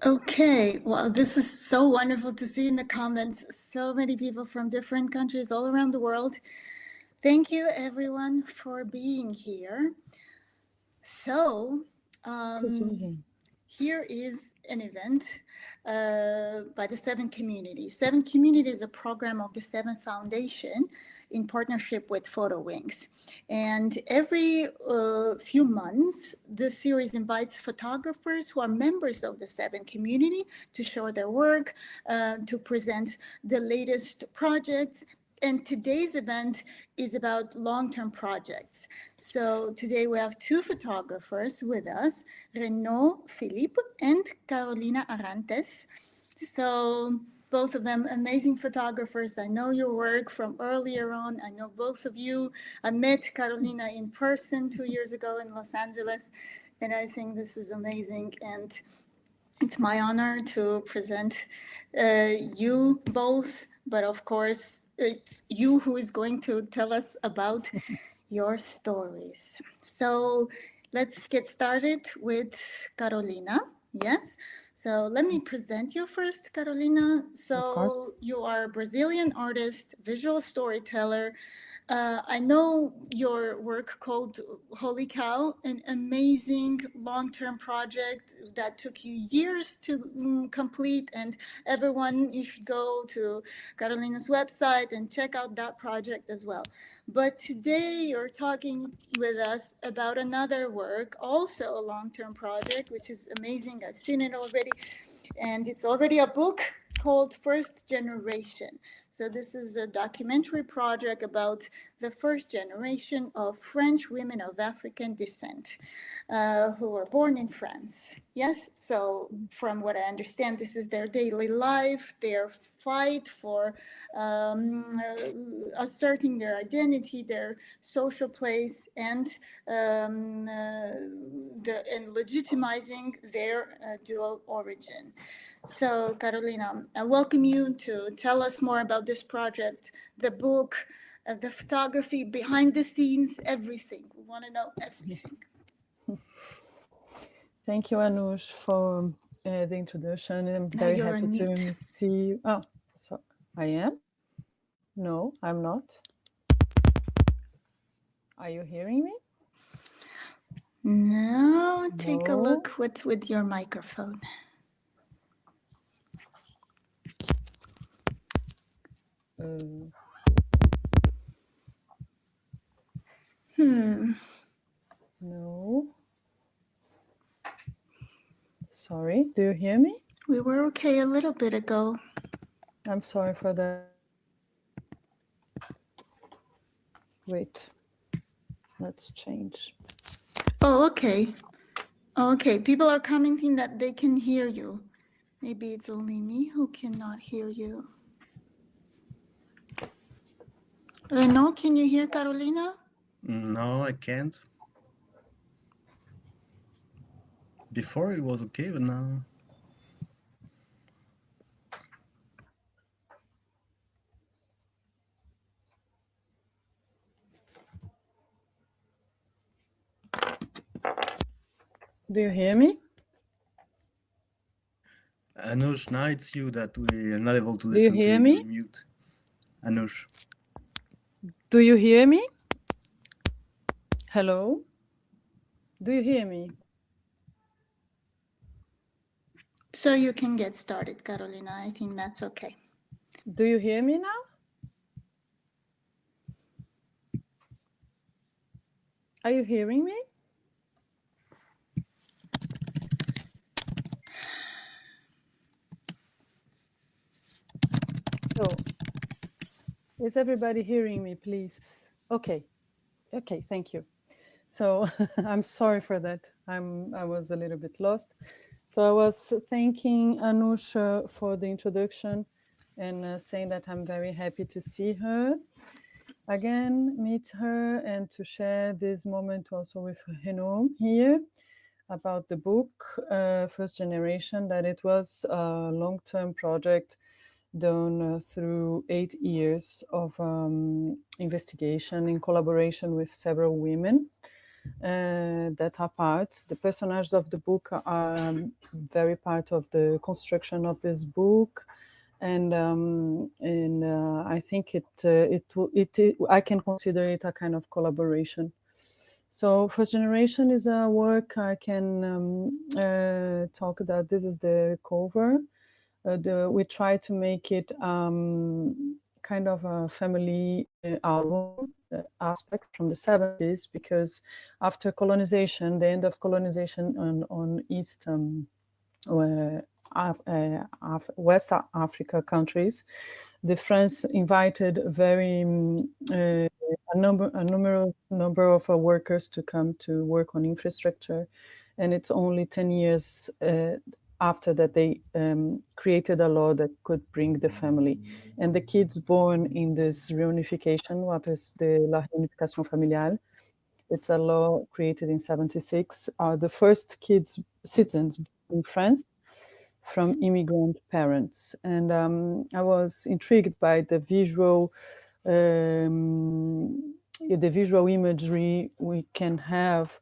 Okay, well, this is so wonderful to see in the comments. So many people from different countries all around the world. Thank you, everyone, for being here. So, here is an event by the VII Community. VII Community is a program of the VII Foundation in partnership with PhotoWings. And every few months, the series invites photographers who are members of the VII Community to show their work, to present the latest projects. And today's event is about long-term projects. So today we have two photographers with us, Renaud Philippe and Carolina Arantes. So both of them amazing photographers. I know your work from earlier on. I know both of you. I met Carolina in person 2 years ago in Los Angeles, and I think this is amazing. And it's my honor to present you both, but of course, it's you who is going to tell us about your stories. So let's get started with Carolina. Yes. So let me present you first, Carolina. So you are a Brazilian artist, visual storyteller. I know your work called Holy Cow, an amazing long-term project that took you years to complete, and everyone, you should go to Carolina's website and check out that project as well. But today you're talking with us about another work, also a long-term project, which is amazing. I've seen it already, and it's already a book called First Generation. So this is a documentary project about the first generation of French women of African descent who were born in France. Yes, so from what I understand, this is their daily life, their fight for asserting their identity, their social place, and legitimizing their dual origin. So, Carolina, I welcome you to tell us more about this project, the book, the photography, behind the scenes, everything. We want to know everything. Thank you, Anush, for the introduction. I'm very happy to see you. Oh, so I am? No, I'm not. Are you hearing me? No, take a look what's with your microphone. No. Sorry, do you hear me? We were okay a little bit ago. I'm sorry for that. Wait, let's change. Oh, okay. Okay, people are commenting that they can hear you. Maybe it's only me who cannot hear you. Renaud, can you hear Carolina? No, I can't. Before it was okay, but now... Do you hear me? Anush, now it's you that we are not able to listen to. Do you hear me? Mute. Anush. Do you hear me? Hello? Do you hear me? So you can get started, Carolina. I think that's okay. Do you hear me now? Are you hearing me? So, is everybody hearing me, please? Okay, thank you. So I'm sorry for that. I was a little bit lost. So I was thanking Anush for the introduction and saying that I'm very happy to see her again, meet her, and to share this moment also with Renaud here about the book, First Generation, that it was a long-term project done through 8 years of investigation in collaboration with several women that are part. The personages of the book are very part of the construction of this book, and I think I can consider it a kind of collaboration. So First Generation is a work I can talk about. This is the cover. We try to make it kind of a family album aspect from the 70s, because after colonization, the end of colonization on East West Africa countries, the France invited a number of workers to come to work on infrastructure, and it's only 10 years after that they created a law that could bring the family. And the kids born in this reunification, what is the La Reunification Familiale, it's a law created in 76, are the first citizens in France from immigrant parents. And I was intrigued by the visual imagery we can have,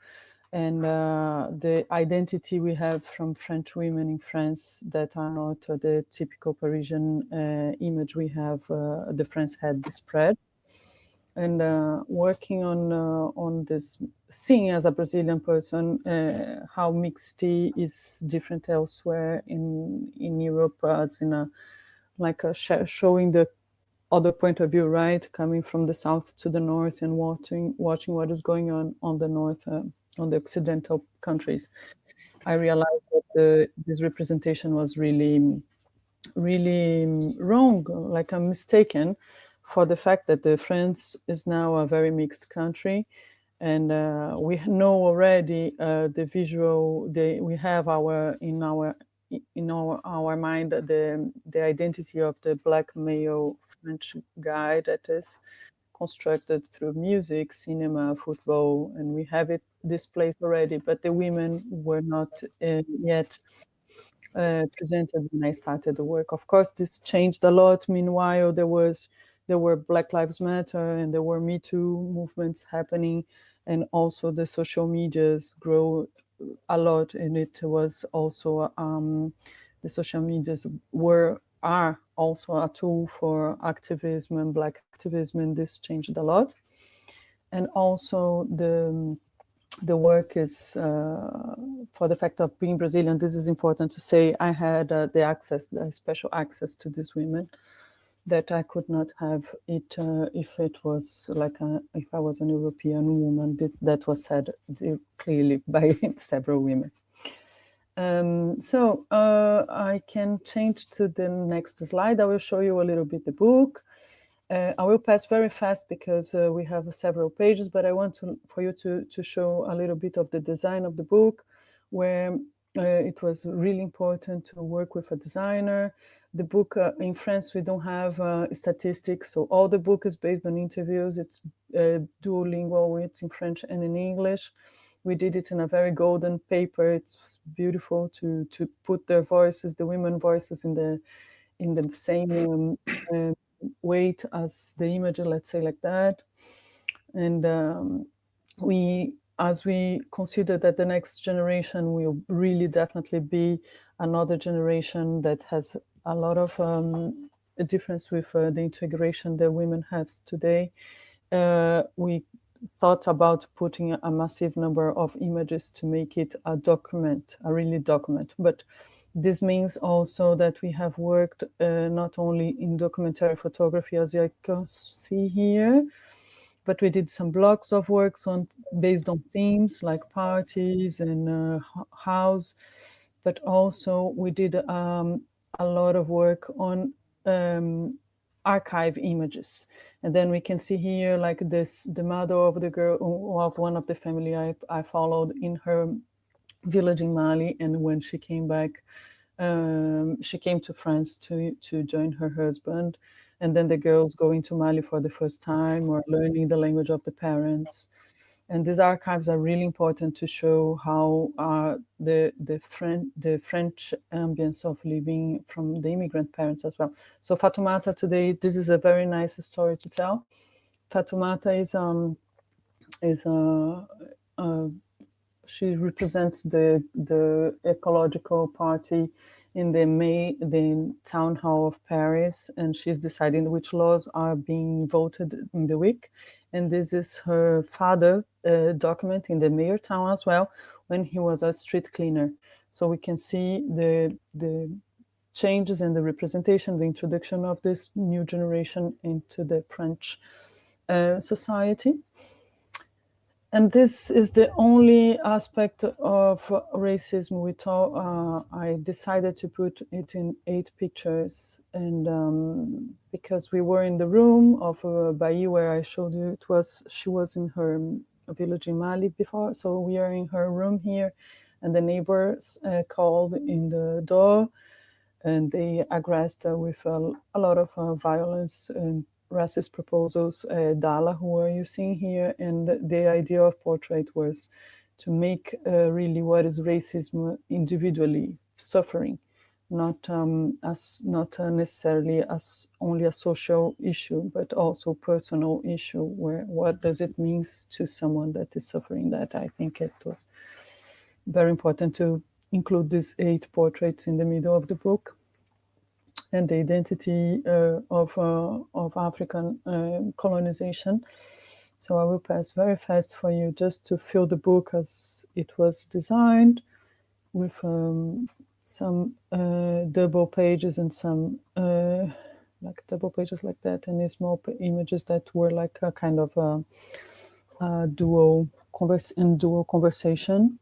and the identity we have from French women in France that are not the typical Parisian image we have, the France had spread. And working on this, seeing as a Brazilian person how mixed tea is different elsewhere in Europe, as in showing the other point of view, right, coming from the south to the north and watching what is going on the north, on the occidental countries. I realized that this representation was really wrong, like I'm mistaken, for the fact that the France is now a very mixed country, and we know already the visual. We have our mind the identity of the black male French guy that is constructed through music, cinema, football, and we have it displayed already. But the women were not yet presented when I started the work. Of course, this changed a lot. Meanwhile, there were Black Lives Matter and there were Me Too movements happening, and also the social medias grow a lot. And it was also the social medias are also a tool for activism and Black activism, and this changed a lot. And also the work is, for the fact of being Brazilian, this is important to say, I had the special access to these women that I could not have it if it was if I was an European woman. That was said clearly by several women. So I can change to the next slide. I will show you a little bit the book. I will pass very fast because we have several pages, but I want for you to show a little bit of the design of the book, where it was really important to work with a designer. The book in France, we don't have statistics, so all the book is based on interviews. It's duolingual, it's in French and in English. We did it in a very golden paper. It's beautiful to put their voices, the women voices, in the same weight as the image, let's say like that. And as we consider that the next generation will really definitely be another generation that has a lot of a difference with the integration that women have today, we thought about putting a massive number of images to make it a really document. But this means also that we have worked not only in documentary photography, as you can see here, but we did some blocks of works based on themes like parties and house. But also we did a lot of work on archive images. And then we can see here like this, the mother of the girl of one of the family I followed in her village in Mali, and when she came back, she came to France to join her husband, and then the girls going to Mali for the first time or learning the language of the parents. And these archives are really important to show how the French ambience of living from the immigrant parents as well. So Fatoumata today, this is a very nice story to tell. Fatoumata she represents the ecological party in the town hall of Paris, and she's deciding which laws are being voted in the week. And this is her father document in the mayor town as well, when he was a street cleaner. So we can see the changes in the representation, the introduction of this new generation into the French society. And this is the only aspect of racism we talk. I decided to put it in 8 pictures, and because we were in the room of Bailly where I showed you, she was in her village in Mali before, so we are in her room here, and the neighbors called in the door, and they aggressed with a lot of violence and racist proposals. Dala, who are you seeing here, and the idea of portrait was to make really what is racism individually suffering, not necessarily as only a social issue, but also personal issue. Where what does it mean to someone that is suffering that? I think it was very important to include these 8 portraits in the middle of the book, and the identity of African colonization. So I will pass very fast for you just to fill the book as it was designed, with some double pages and some like double pages like that, and small images that were like a kind of a dual conversation.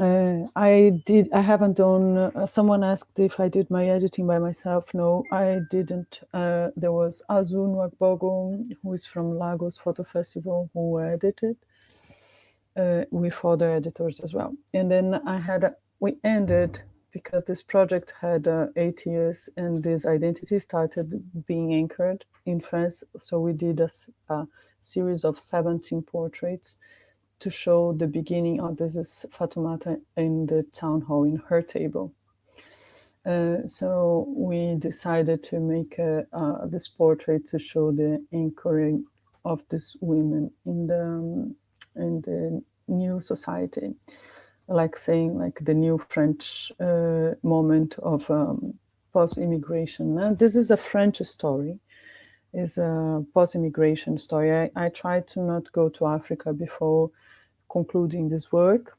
I haven't done, someone asked if I did my editing by myself. No, I didn't. There was Azu Nwagbogo, who is from Lagos Photo Festival, who edited with other editors as well. And then we ended, because this project had 8 years and this identity started being anchored in France. So we did a series of 17 portraits to show the beginning of this is Fatoumata in the town hall in her table. So we decided to make this portrait to show the anchoring of these women in the new society, like saying like the new French moment of post-immigration. Now, this is a French story. Is a post-immigration story. I tried to not go to Africa before concluding this work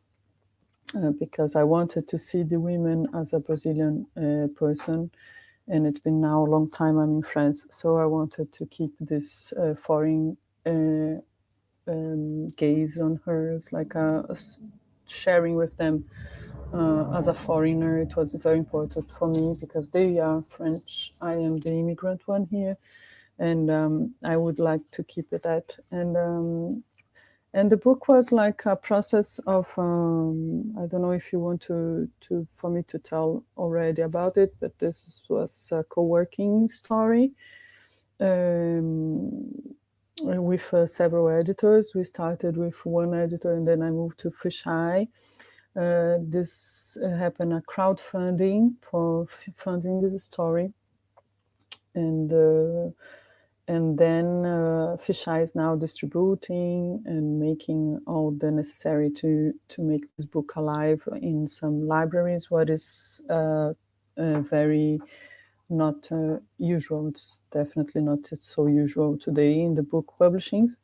because I wanted to see the women as a Brazilian person, and it's been now a long time I'm in France, so I wanted to keep this foreign gaze on hers, like sharing with them as a foreigner. It was very important for me because they are French, I am the immigrant one here, and I would like to keep it that. And the book was like a process of, I don't know if you want for me to tell already about it, but this was a co-working story with several editors. We started with one editor and then I moved to Fisheye. This happened a crowdfunding for funding this story. And then Fisheye is now distributing and making all the necessary to make this book alive in some libraries, what is very not usual. It's definitely not so usual today in the book publishings.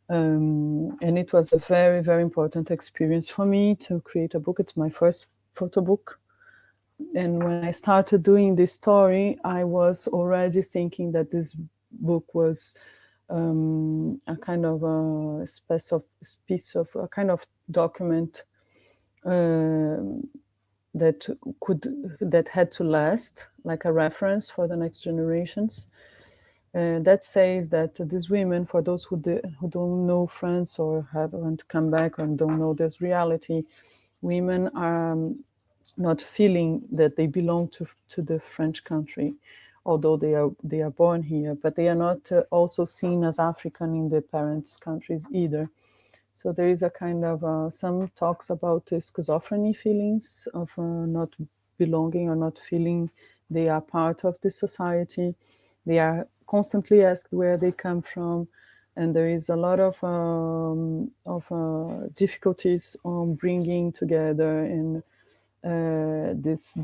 And it was a very, very important experience for me to create a book. It's my first photo book. And when I started doing this story, I was already thinking that this book was a kind of a piece of a kind of document that had to last, like a reference for the next generations. That says that these women, for those who don't know France or haven't come back and don't know this reality, women are not feeling that they belong to the French country, although they are born here, but they are not also seen as African in their parents' countries either. So there is a kind of some talks about schizophrenia feelings of not belonging or not feeling they are part of the society. They are constantly asked where they come from. and there is a lot of difficulties on bringing together in these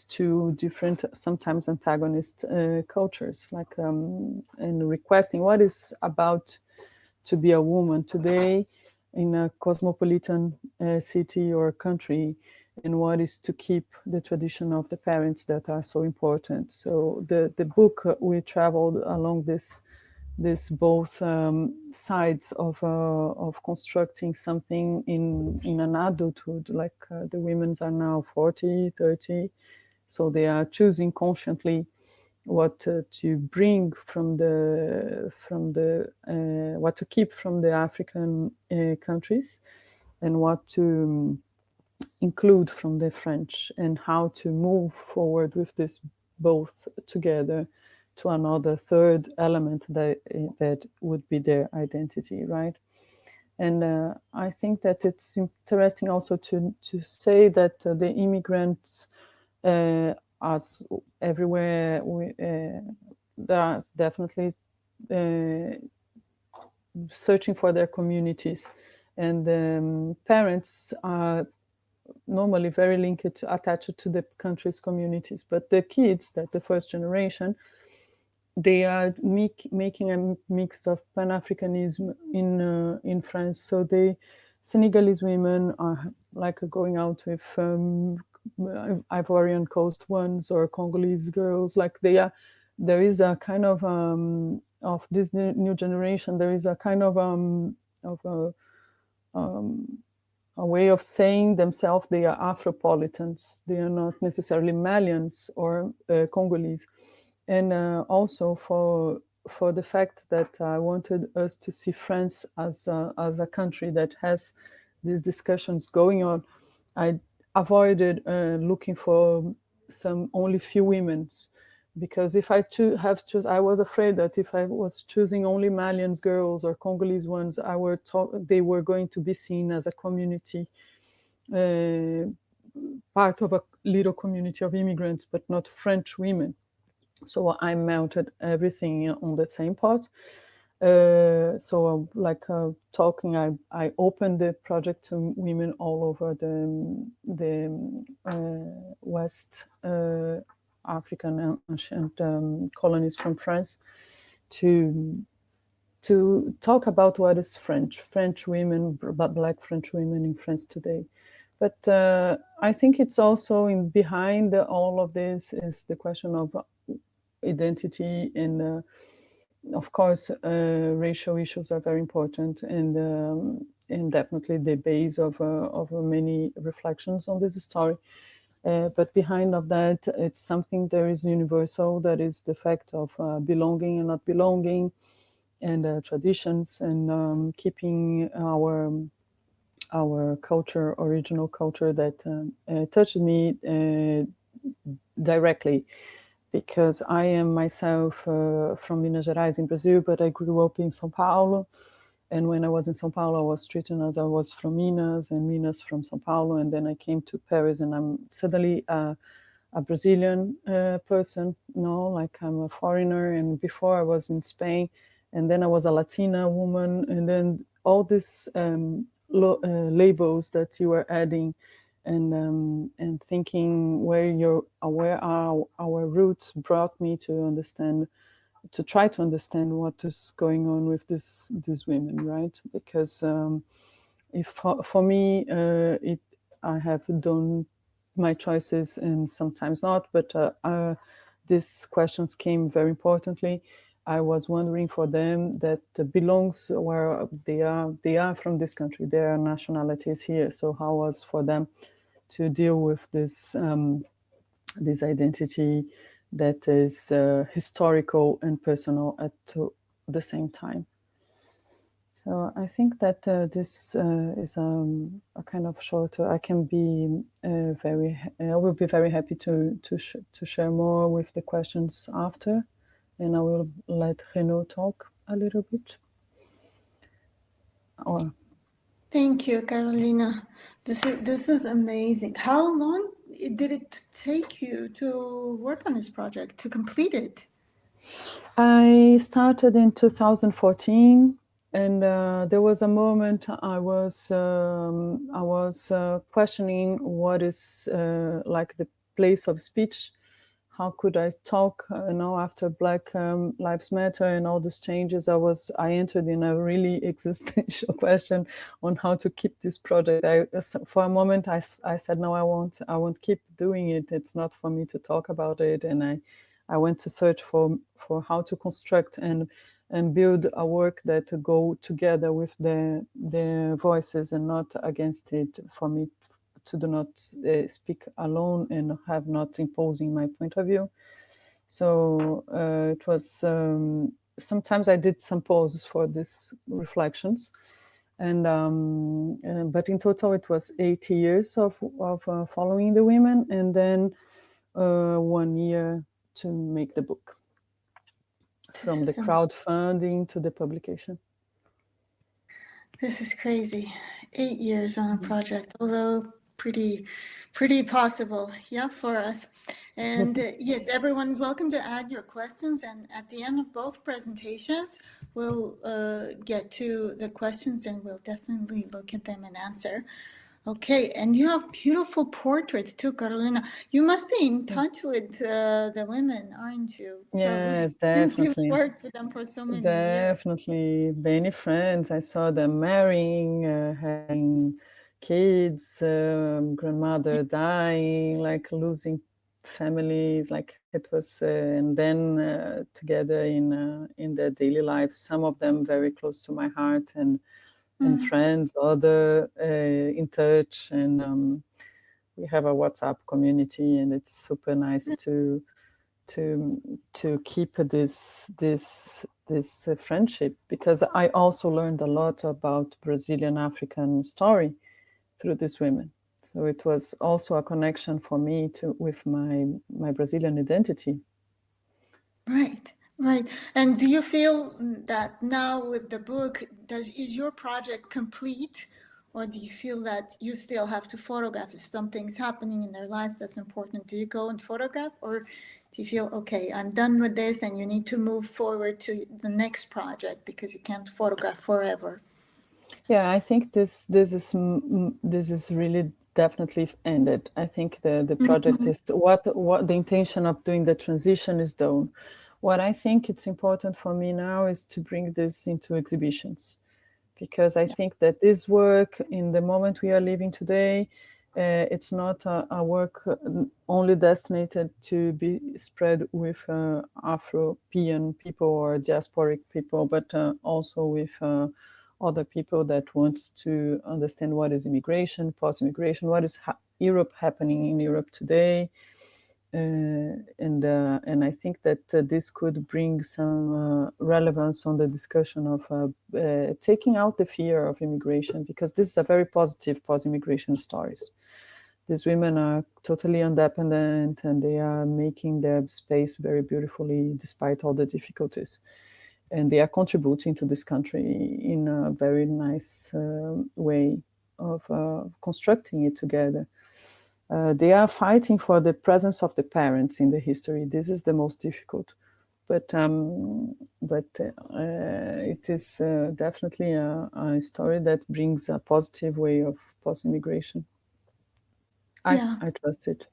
two different, sometimes antagonist cultures, like and requesting what is about to be a woman today in a cosmopolitan city or country, and what is to keep the tradition of the parents that are so important. So the book, we traveled along this both sides of constructing something in an adulthood, like the women's are now 40, 30, so they are choosing consciously what to bring from the what to keep from the African countries, and what to include from the French, and how to move forward with this both together to another third element that would be their identity, right? And I think that it's interesting also to say that the immigrants, as everywhere, they are definitely searching for their communities, and parents are normally very linked attached to the country's communities, but the kids, that the first generation, they are making a mix of Pan-Africanism in France. So the Senegalese women are like going out with Ivorian Coast ones or Congolese girls. Like there is a kind of this new generation. There is a kind of a way of saying themselves they are Afropolitans. They are not necessarily Malians or Congolese. And also for the fact that I wanted us to see France as a country that has these discussions going on, I avoided looking for some only few women's, because if I I was afraid that if I was choosing only Malian girls or Congolese ones, they were going to be seen as a community, part of a little community of immigrants, but not French women. So I melted everything on the same pot. So talking, I opened the project to women all over the West African and ancient colonies from France, to talk about what is French women, Black French women in France today. But I think it's also behind all of this is the question of identity, and of course racial issues are very important, and definitely the base of many reflections on this story. But behind of that, it's something that is universal, that is the fact of belonging and not belonging, and traditions, and keeping our culture, original culture, that touched me directly, because I am myself from Minas Gerais in Brazil, but I grew up in São Paulo. And when I was in São Paulo, I was treated as I was from Minas, and Minas from São Paulo. And then I came to Paris, and I'm suddenly a Brazilian person, like I'm a foreigner. And before I was in Spain, and then I was a Latina woman. And then all these labels that you are adding, and thinking where are our roots, brought me to try to understand what is going on with these women, right? Because if for me, I have done my choices and sometimes not, but these questions came very importantly. I was wondering for them that belongs where they are from this country, their nationality is here. So how was for them to deal with this identity that is historical and personal at the same time. So I think that this is a kind of shorter. I will be very happy to share more with the questions after, and I will let Renaud talk a little bit. Thank you, Carolina. This is amazing. How long did it take you to work on this project, to complete it? I started in 2014, and there was a moment I was questioning what is like the place of speech. How could I talk? After Black Lives Matter and all these changes, I entered in a really existential question on how to keep this project. For a moment, I said, no, I won't keep doing it. It's not for me to talk about it, and I went to search for how to construct and build a work that go together with the voices and not against it, for me to do not speak alone and have not imposing my point of view. So it was, sometimes I did some pauses for these reflections. And but in total, it was 80 years of following the women, and then 1 year to make the book, from the crowdfunding to the publication. This is crazy. 8 years on a project, although pretty possible, yeah, for us. And yes, everyone is welcome to add your questions, and at the end of both presentations, we'll get to the questions and we'll definitely look at them and answer. Okay, and you have beautiful portraits too, Carolina. You must be in touch with the women, aren't you? Yes, Since definitely. you've worked with them for so many years. Definitely, many friends. I saw them marrying, having kids, grandmother dying, like losing families. Like it was, and then together in their daily lives. Some of them very close to my heart, and friends, other in touch, and we have a WhatsApp community, and it's super nice to keep this friendship, because I also learned a lot about Brazilian African story through these women. So it was also a connection for me with my Brazilian identity. Right. And do you feel that now with the book, is your project complete, or do you feel that you still have to photograph if something's happening in their lives that's important? Do you go and photograph, or do you feel, okay, I'm done with this and you need to move forward to the next project because you can't photograph forever? Yeah, I think this is really definitely ended. I think the project is what the intention of doing the transition is done. What I think it's important for me now is to bring this into exhibitions, because I think that this work, in the moment we are living today, it's not a work only destined to be spread with Afro-European people or diasporic people, but also with other people that wants to understand what is immigration, post-immigration, what is Europe happening in Europe today. And I think that this could bring some relevance on the discussion of taking out the fear of immigration, because this is a very positive post-immigration stories. These women are totally independent, and they are making their space very beautifully despite all the difficulties. And they are contributing to this country in a very nice way of constructing it together. They are fighting for the presence of the parents in the history. This is the most difficult, but it is definitely a story that brings a positive way of post-immigration. I trust it.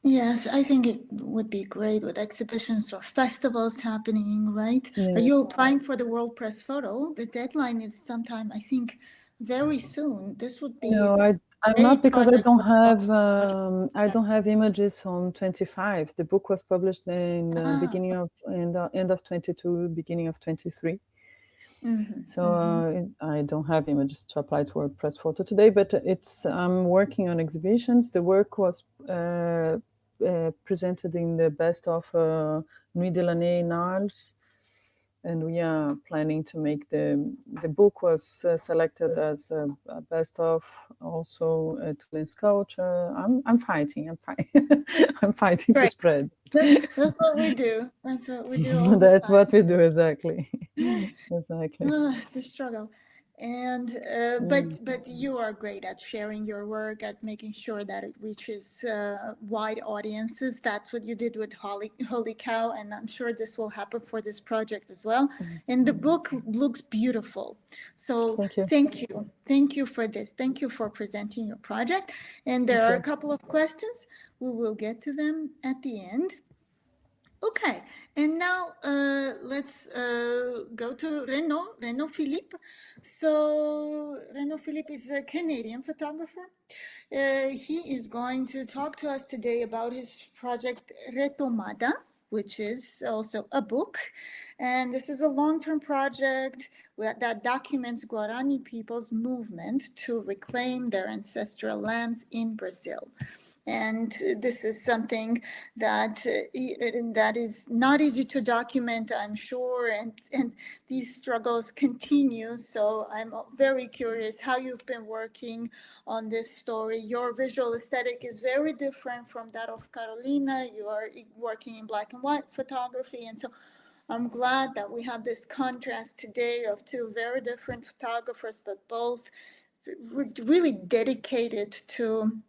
Yes, I think it would be great with exhibitions or festivals happening, right? Yeah. Are you applying for the World Press Photo? The deadline is sometime, I think, very soon. This would be No, I'm not, because I don't have images from 25. The book was published in the beginning of end of 22, beginning of 23. So I don't have images to apply to WordPress Photo today, but I'm working on exhibitions. The work was presented in the Best of Nuit de l'Année in Arles, and we are planning to make the book was selected as a best of also at Lens Culture. I'm fighting. I'm fighting to spread. That's what we do. That's what we do. That's what we do, exactly. Exactly. The struggle. And but you are great at sharing your work, at making sure that it reaches wide audiences. That's what you did with Holy Cow, and I'm sure this will happen for this project as well. And the book looks beautiful. So Thank you. thank you for this. Thank you for presenting your project. And there are a couple of questions. We will get to them at the end. Okay, and now let's go to Renaud Philippe. So Renaud Philippe is a Canadian photographer. He is going to talk to us today about his project RETOMADA, which is also a book. And this is a long-term project that documents Guarani people's movement to reclaim their ancestral lands in Brazil. And this is something that is not easy to document, I'm sure, and these struggles continue. So I'm very curious how you've been working on this story. Your visual aesthetic is very different from that of Carolina. You are working in black and white photography, and so I'm glad that we have this contrast today of two very different photographers, but both really dedicated to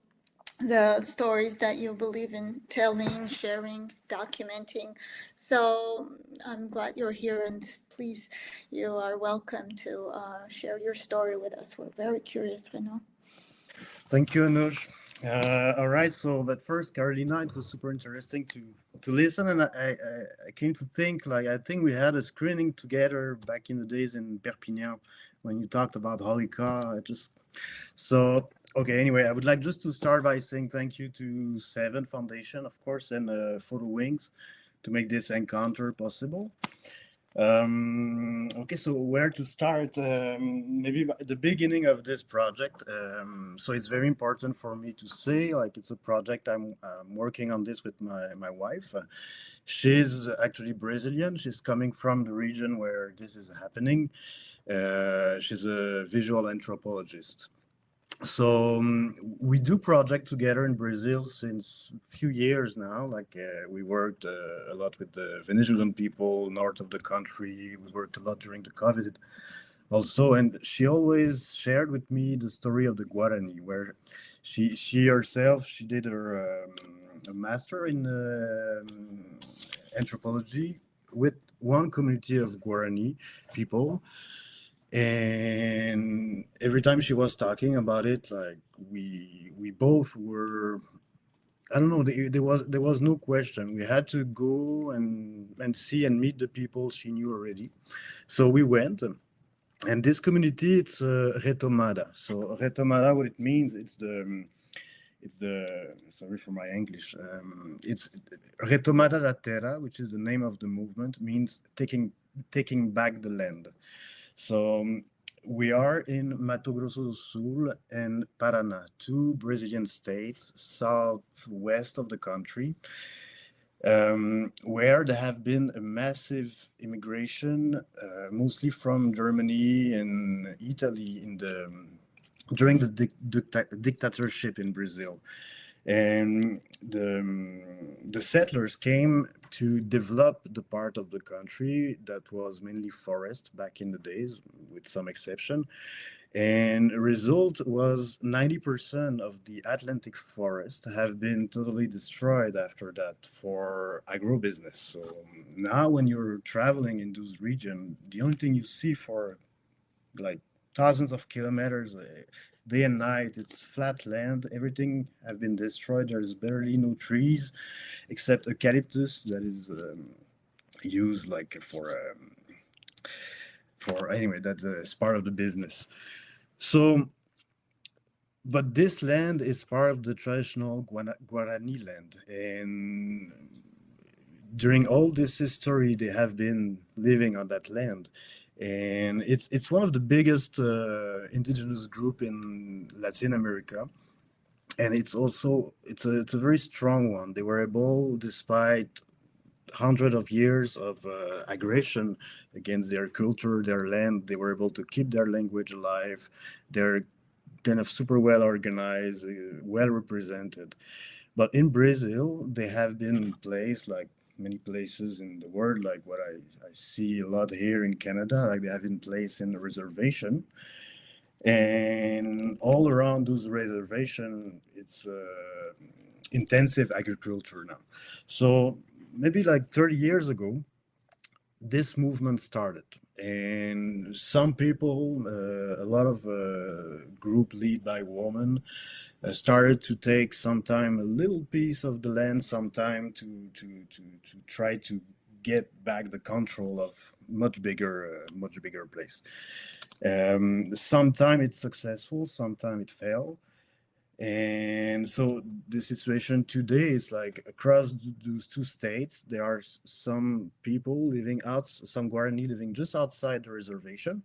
the stories that you believe in telling, sharing, documenting. So I'm glad you're here, and please, you are welcome to share your story with us. We're very curious, Renaud. Thank you, Anush. All right, so at first, Carolina, it was super interesting to listen, and I came to think, like, I think we had a screening together back in the days in Perpignan when you talked about Holika. Okay, anyway, I would like just to start by saying thank you to VII Foundation, of course, and PhotoWings to make this encounter possible. Okay, so where to start? Maybe at the beginning of this project. So it's very important for me to say, like, it's a project I'm working on this with my wife. She's actually Brazilian. She's coming from the region where this is happening. She's a visual anthropologist. So we do project together in Brazil since a few years now. Like we worked a lot with the Venezuelan people north of the country. We worked a lot during the COVID also, and she always shared with me the story of the Guarani, where she herself, she did her a master in anthropology with one community of Guarani people. And every time she was talking about it, like we both were, I don't know, there was no question. We had to go and see and meet the people she knew already. So we went, and this community, it's RETOMADA. So RETOMADA, what it means, it's the sorry for my English. It's RETOMADA da Terra, which is the name of the movement, means taking back the land. So we are in Mato Grosso do Sul and Paraná, two Brazilian states southwest of the country, where there have been a massive immigration, mostly from Germany and Italy during the dictatorship in Brazil. And the settlers came to develop the part of the country that was mainly forest back in the days, with some exception. And the result was 90% of the Atlantic forest have been totally destroyed after that for agribusiness. So now when you're traveling in those regions, the only thing you see for like thousands of kilometers, day and night, it's flat land. Everything have been destroyed. There's barely no trees except eucalyptus that is used like for anyway, that is part of the business. So but this land is part of the traditional Guarani land, and during all this history they have been living on that land. And it's one of the biggest indigenous group in Latin America, and it's a very strong one. They were able, despite hundreds of years of aggression against their culture, their land, they were able to keep their language alive. They're kind of super well organized, well represented. But in Brazil, they have been placed, like many places in the world, like what I see a lot here in Canada, like they have been placed in a reservation. And all around those reservation, it's intensive agriculture now. So maybe like 30 years ago, this movement started, and some people, a lot of group lead by women, started to take sometime a little piece of the land, sometime to try to get back the control of much bigger place. Sometime it's successful, sometime it failed. And so the situation today is like across those two states, there are some people living out, some Guarani living just outside the reservation.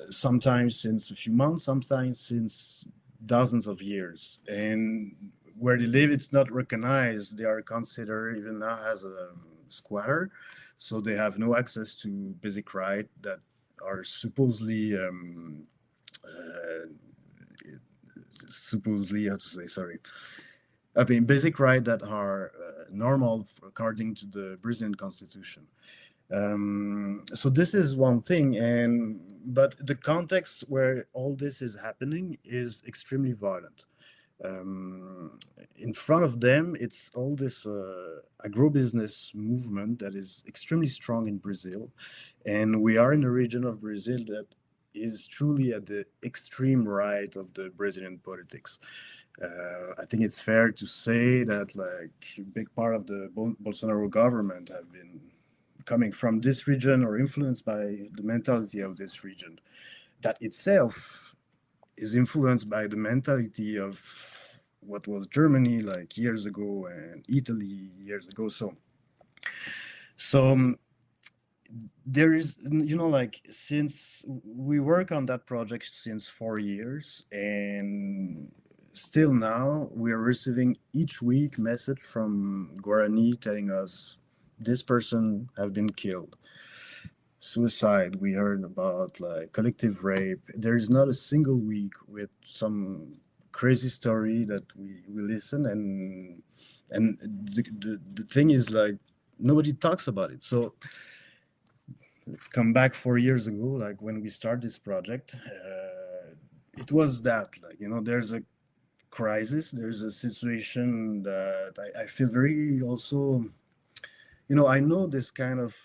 Sometimes since a few months, sometimes since dozens of years. And where they live, it's not recognized. They are considered even now as a squatter. So they have no access to basic rights that are supposedly how to say, sorry. I mean, basic rights that are normal according to the Brazilian constitution. So this is one thing, but the context where all this is happening is extremely violent. In front of them, it's all this agribusiness movement that is extremely strong in Brazil, and we are in a region of Brazil that is truly at the extreme right of the Brazilian politics. I think it's fair to say that like a big part of the Bolsonaro government have been coming from this region or influenced by the mentality of this region. That itself is influenced by the mentality of what was Germany like years ago and Italy years ago. So there is, like, since we work on that project since 4 years, and still now we are receiving each week message from Guarani telling us this person have been killed, suicide. We heard about like collective rape. There is not a single week with some crazy story that we listen, and the thing is like nobody talks about it. So let's come back 4 years ago, like when we start this project. It was that, like, there's a crisis, there's a situation that I feel very also, I know this kind of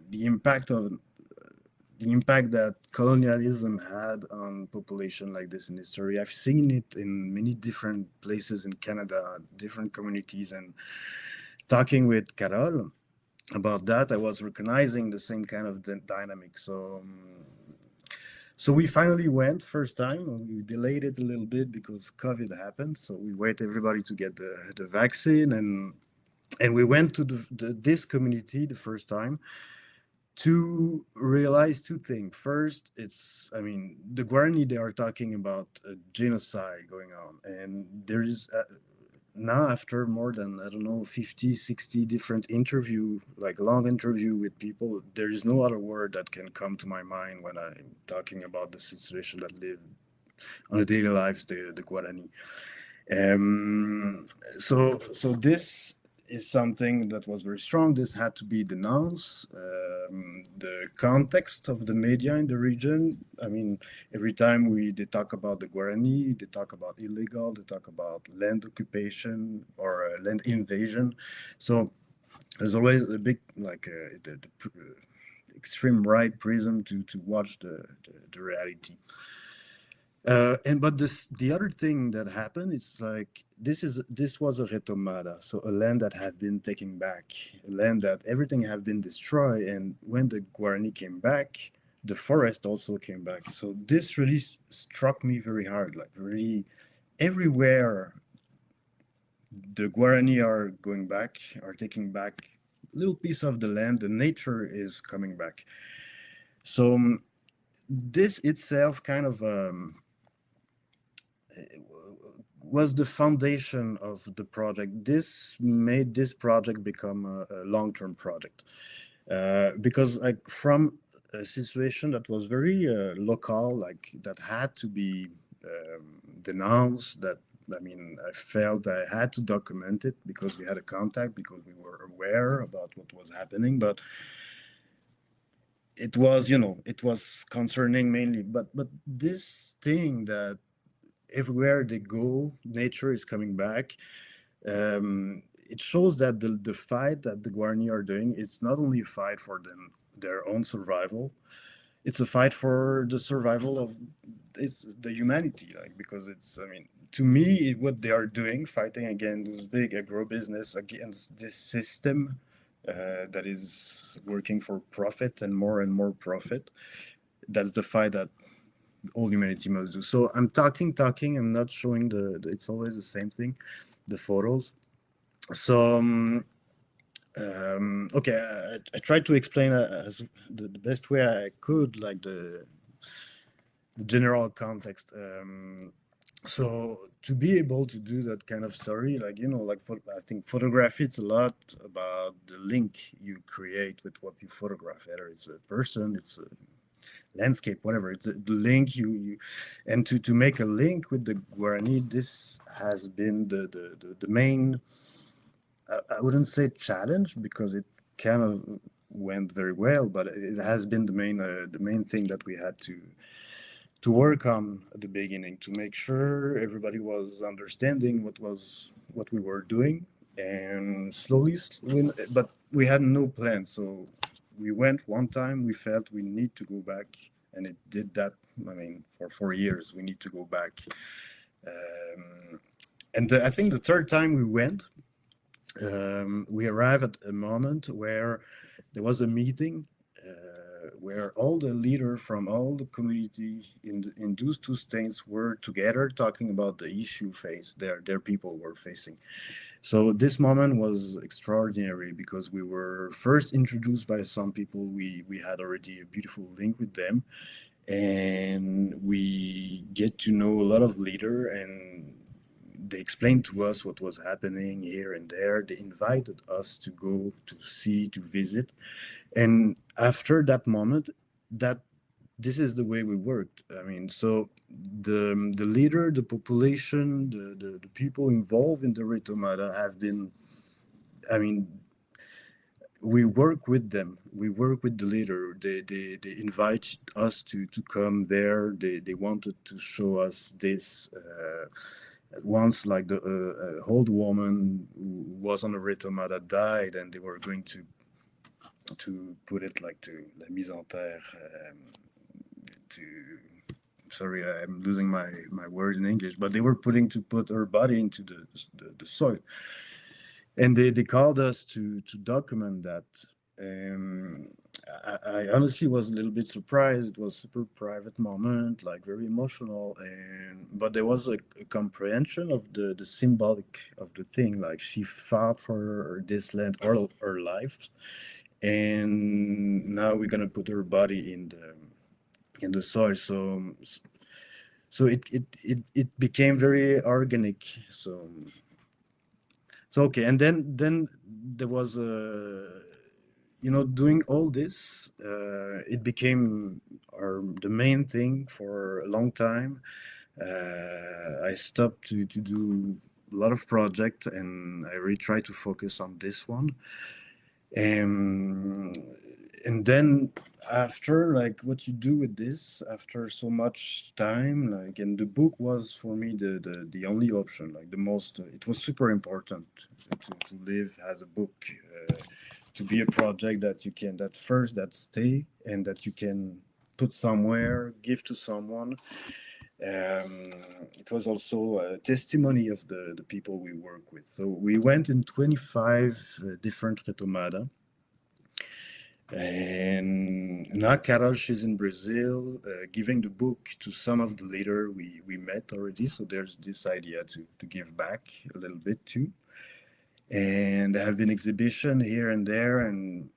the impact that colonialism had on population like this in history. I've seen it in many different places in Canada, different communities, and talking with Carol about that, I was recognizing the same kind of dynamic. So we finally went first time. We delayed it a little bit because COVID happened. So we wait everybody to get the vaccine, and we went to this community the first time to realize two things. First, the Guarani, they are talking about a genocide going on, and there is now, after more than, 50, 60 different long interview with people, there is no other word that can come to my mind when I'm talking about the situation that live on a daily lives, the Guarani. So this is something that was very strong. This had to be denounced. The context of the media in the region, every time they talk about the Guarani, they talk about illegal, they talk about land occupation or land invasion. So there's always a big, the extreme right prism to watch the reality. But the other thing that happened is like this was a retomada, so a land that had been taken back, a land that everything had been destroyed, and when the Guarani came back, the forest also came back. So this really struck me very hard. Like really, everywhere the Guarani are going back, are taking back a little piece of the land, the nature is coming back. So this itself kind of was the foundation of the project. This made this project become a long-term project because like from a situation that was very local, like that had to be denounced, that I felt I had to document it because we had a contact, because we were aware about what was happening. But it was, you know, it was concerning mainly, but this thing that everywhere they go, nature is coming back. It shows that the fight that the Guarani are doing, it's not only a fight for their own survival, it's a fight for the survival of the humanity, like, because it's, I mean, to me, what they are doing, fighting against this big agribusiness, against this system that is working for profit and more profit, that's the fight that all humanity must do. So I'm talking, I'm not showing it's always the same thing, the photos. So okay, I tried to explain as the best way I could, like the general context. So to be able to do that kind of story, like, you know, like, I think photography, it's a lot about the link you create with what you photograph, whether it's a person, it's a landscape, whatever, it's the link you and to make a link with the Guarani, this has been the main, I wouldn't say challenge, because it kind of went very well, but it has been the main thing that we had to work on at the beginning, to make sure everybody was understanding what we were doing. And slowly, but we had no plan. So we went one time, we felt we need to go back, and it did that. I mean, for 4 years, we need to go back. And I think the third time we went, we arrived at a moment where there was a meeting where all the leaders from all the community in those two states were together talking about the issue their people were facing. So this moment was extraordinary, because we were first introduced by some people. We had already a beautiful link with them, and we get to know a lot of leaders, and they explained to us what was happening here and there. They invited us to go to see, to visit. And after that moment, that this is the way we worked. I mean, so the leader, the population, the people involved in the RETOMADA have been, I mean, we work with them. We work with the leader. They invite us to come there. They wanted to show us this. Once, like, the old woman who was on a RETOMADA died, and they were going to put it like to la mise en terre, sorry, I'm losing my word in English, but they were put her body into the soil, and they called us to document that. I honestly was a little bit surprised. It was a super private moment, like very emotional, but there was a comprehension of the symbolic of the thing. Like, she fought for this land all her life, and now we're gonna put her body in the soil. So it became very organic. So okay, and then there was you know, doing all this, it became the main thing for a long time. I stopped to do a lot of projects, and I really tried to focus on this one. And then after, like, what you do with this after so much time, like, and the book was for me the only option, like the most, it was super important to live as a book, to be a project that you can, that stay, and that you can put somewhere, give to someone. It was also a testimony of the people we work with. So we went in 25 different RETOMADA. And now Carol, she's in Brazil, giving the book to some of the leaders we met already. So there's this idea to give back a little bit too. And there have been exhibitions here and there, and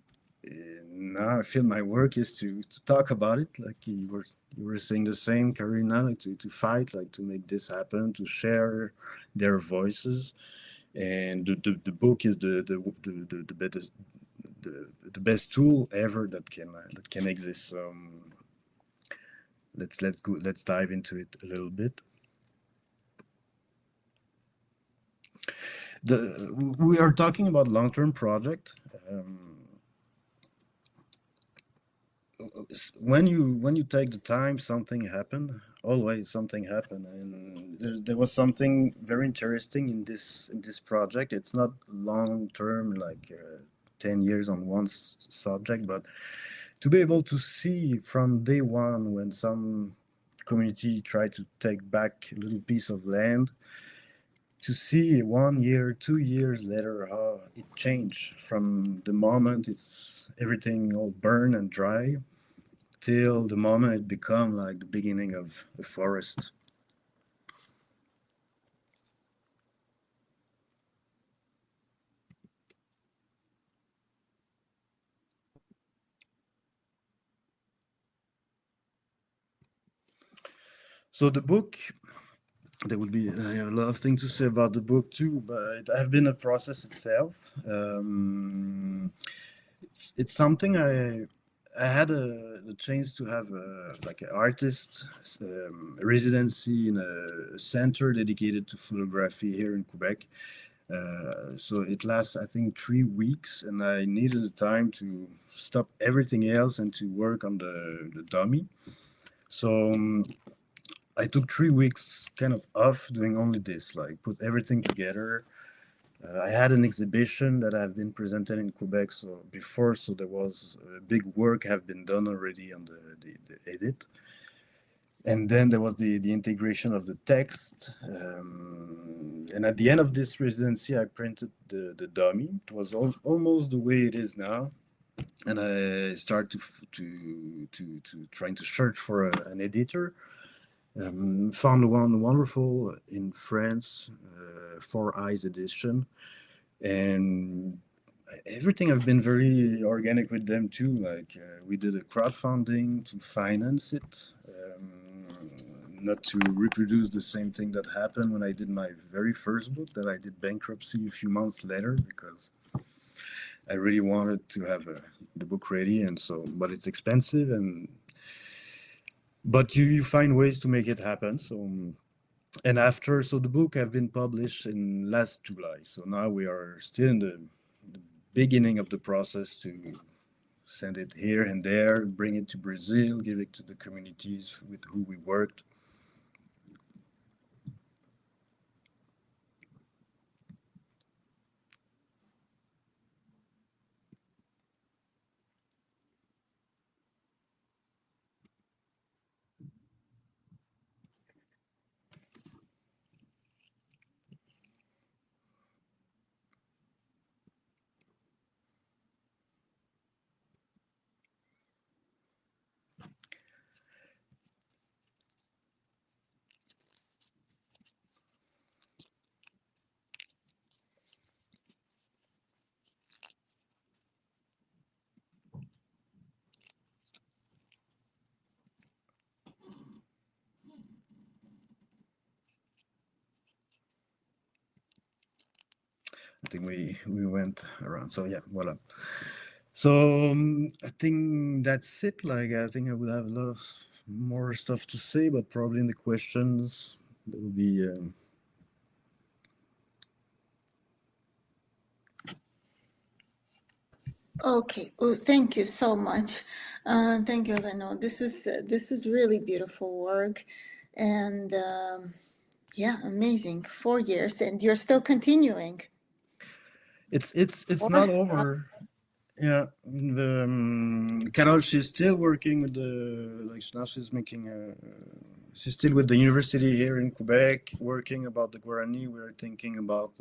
now I feel my work is to talk about it, like you were saying the same, Karina, like to fight, like to make this happen, to share their voices. And the book is the best tool ever that can exist. So let's dive into it a little bit. We are talking about long-term project. when you take the time, something happened. Always something happened, and there was something very interesting in this project. It's not long term, like 10 years on one subject, but to be able to see from day one when some community tried to take back a little piece of land, to see 1 year, 2 years later how it changed from the moment it's everything all burned and dry till the moment it become like the beginning of a forest. So the book, there will be a lot of things to say about the book too, but it has been a process itself. It's something I had the chance to have like an artist residency in a center dedicated to photography here in Quebec. So it lasts, I think, 3 weeks, and I needed the time to stop everything else and to work on the dummy. So I took 3 weeks kind of off doing only this, like put everything together. I had an exhibition that I've been presented in Quebec before, so there was big work have been done already on the edit. And then there was the integration of the text. And at the end of this residency, I printed the dummy. It was almost the way it is now. And I started to trying to search for an editor. Found one wonderful in France, Four Eyes edition, and everything have been very organic with them too. Like we did a crowdfunding to finance it, not to reproduce the same thing that happened when I did my very first book, that I did bankruptcy a few months later, because I really wanted to have the book ready, and so, but it's expensive, but you find ways to make it happen. So, and after, so the book have been published in last July. So now we are still in the beginning of the process to send it here and there, bring it to Brazil, give it to the communities with who we worked. I think we went around. So yeah, voila. So I think that's it. Like I think I would have a lot of more stuff to say, but probably in the questions there will be. Okay, well, thank you so much. Thank you, Renaud. This is really beautiful work, and yeah, amazing. 4 years, and you're still continuing. It's not over. Yeah, Carol, she's still working with now she's making she's still with the university here in Quebec, working about the Guarani. We're thinking about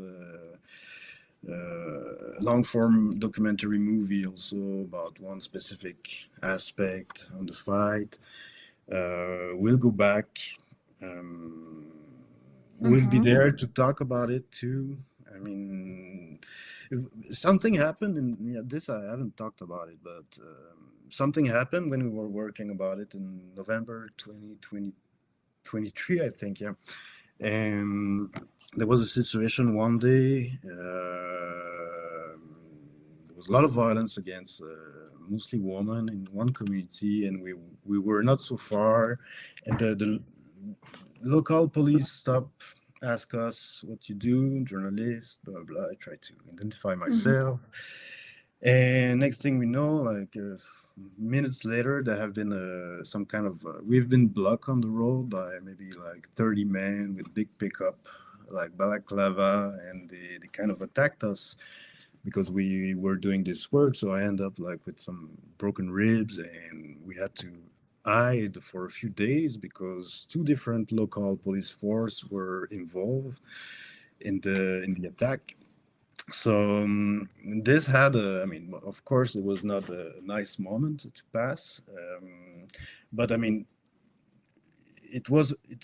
long form documentary movie also about one specific aspect on the fight. We'll go back. We'll be there to talk about it too. I mean, something happened, and yeah, this I haven't talked about it, but something happened when we were working about it in November 2023, I think, yeah. And there was a situation one day, there was a lot of violence against mostly women in one community, and we were not so far, and the local police stopped, ask us what you do, journalist, blah blah. I try to identify myself. And next thing we know, like minutes later, there have been some kind of we've been blocked on the road by maybe like 30 men with big pickup, like balaclava, and they kind of attacked us because we were doing this work. So I end up like with some broken ribs, and we had to hide for a few days because two different local police force were involved in the attack. So this had a, I mean, of course, it was not a nice moment to pass, but I mean,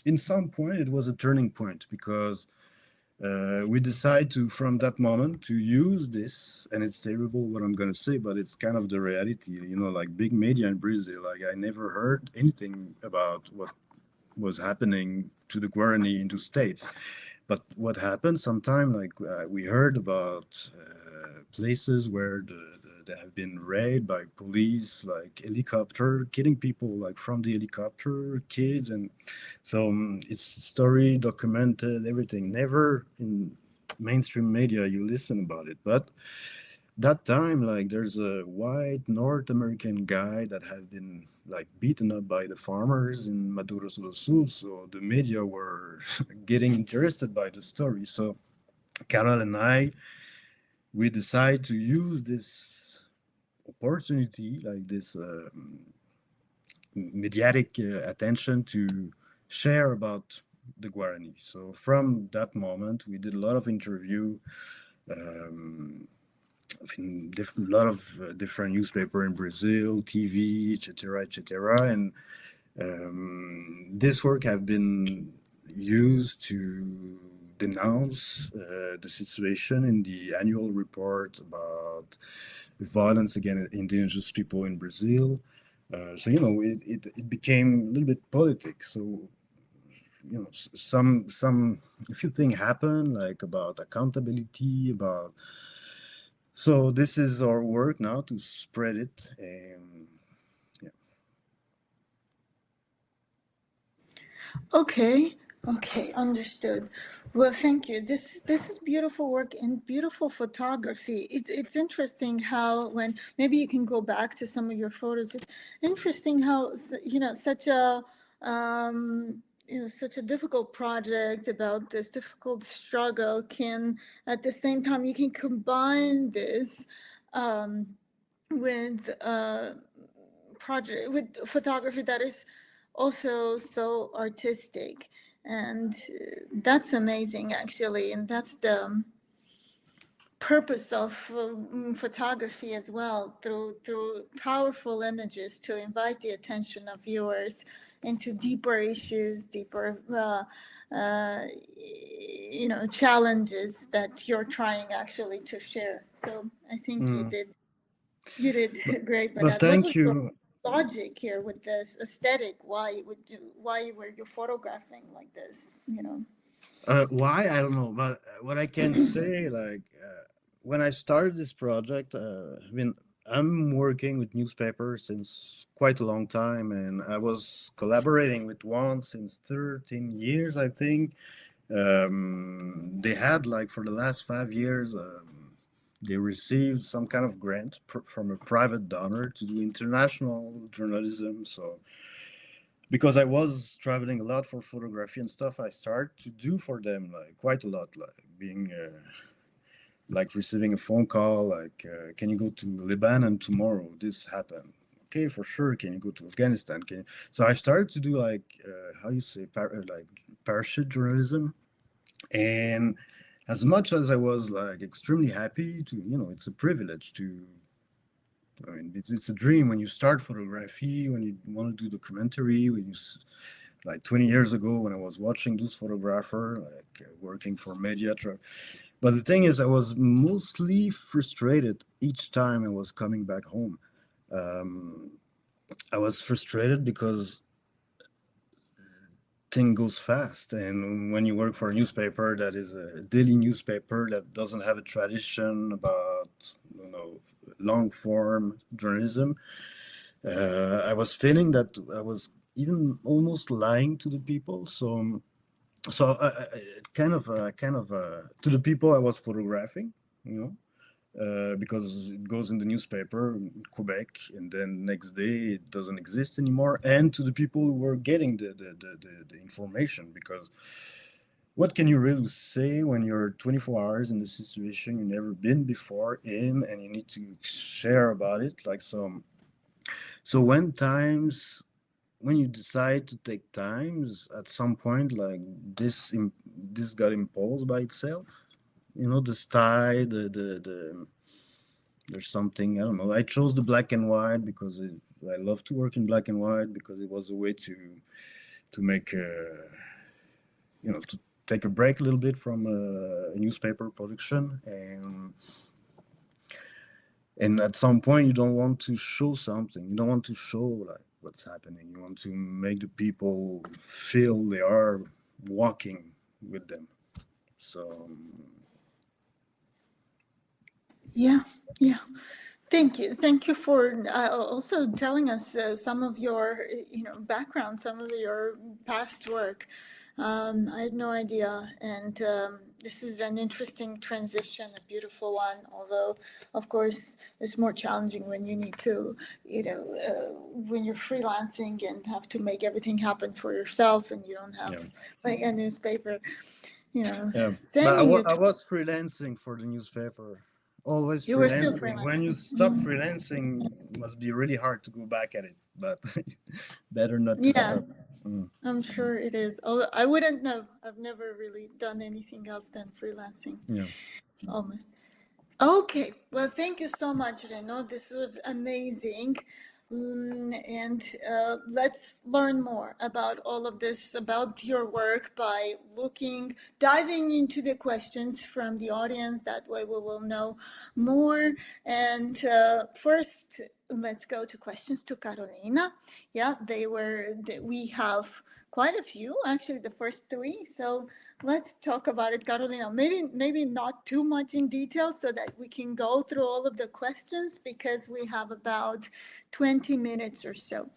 in some point, it was a turning point because we decide to, from that moment, to use this, and it's terrible what I'm going to say, but it's kind of the reality, you know, like big media in Brazil, like I never heard anything about what was happening to the Guarani into states. But what happened sometime, like we heard about places where they have been raided by police, like helicopter, killing people like from the helicopter, kids, and so it's story documented, everything. Never in mainstream media you listen about it, but that time, like there's a white North American guy that had been like beaten up by the farmers in Mato Grosso do Sul, so the media were getting interested by the story. So Carol and I, we decide to use this opportunity, like this mediatic attention to share about the Guarani. So from that moment, we did a lot of interview. Um, in a lot of different newspaper in Brazil, TV, etc., etc. And this work have been used to denounce the situation in the annual report about violence against indigenous people in Brazil. So, you know, it became a little bit politics. So, you know, a few things happen, like about accountability, about so this is our work now to spread it. Yeah. Okay, okay, understood. Well, thank you. This is beautiful work and beautiful photography. It's interesting how when maybe you can go back to some of your photos. It's interesting how you know such a you know such a difficult project about this difficult struggle can at the same time you can combine this um, with project with photography that is also so artistic, and that's amazing actually, and that's the purpose of photography as well, through powerful images to invite the attention of viewers into deeper issues, deeper you know challenges that you're trying actually to share. So I think you did great by But that. What was thank your you. logic here with this aesthetic? Why were you photographing like this? You know. Why? I don't know. But what I can say, like, when I started this project, I mean, I'm working with newspapers since quite a long time, and I was collaborating with one since 13 years, I think. They had, like, for the last 5 years, they received some kind of grant from a private donor to do international journalism. So because I was traveling a lot for photography and stuff, I started to do for them like quite a lot, like being like receiving a phone call, like, can you go to Lebanon tomorrow? This happened. Okay, for sure. Can you go to Afghanistan? Can you? So I started to do like how you say like parachute journalism, and as much as I was like extremely happy to, you know, it's a privilege to. I mean, it's a dream when you start photography, when you want to do documentary, when you like 20 years ago when I was watching those photographers, like working for media. But the thing is, I was mostly frustrated each time I was coming back home. Um, I was frustrated because thing goes fast. And when you work for a newspaper that is a daily newspaper that doesn't have a tradition about, you know, long form journalism, I was feeling that I was even almost lying to the people. So kind of to the people I was photographing, you know, because it goes in the newspaper in Quebec, and then next day it doesn't exist anymore. And to the people who were getting the information, because what can you really say when you're 24 hours in a situation you've never been before in, and you need to share about it? Like so when you decide to take times, at some point, like this got imposed by itself. You know, the style, there's something, I don't know. I chose the black and white because I love to work in black and white, because it was a way to make to take a break a little bit from a newspaper production. And at some point, you don't want to show something. You don't want to show like what's happening. You want to make the people feel they are walking with them. So Yeah, yeah. Thank you for also telling us some of your background, some of your past work. I had no idea, and this is an interesting transition, a beautiful one. Although, of course, it's more challenging when you need to, when you're freelancing and have to make everything happen for yourself, and you don't have like a newspaper, yeah, but sending you. I was freelancing for the newspaper. Always You were still freelancing. freelancing. When you stop freelancing, it must be really hard to go back at it. But better not to Yeah. stop. Mm. I'm sure it is. Although I wouldn't know. I've never really done anything else than freelancing. Yeah. Almost. Okay. Well, thank you so much, Renaud. This was amazing. And let's learn more about all of this, about your work, by diving into the questions from the audience. That way we will know more. And first, let's go to questions to Carolina. Yeah, we have quite a few, actually, the first three. So let's talk about it, Carolina. Maybe not too much in detail, so that we can go through all of the questions, because we have about 20 minutes or so.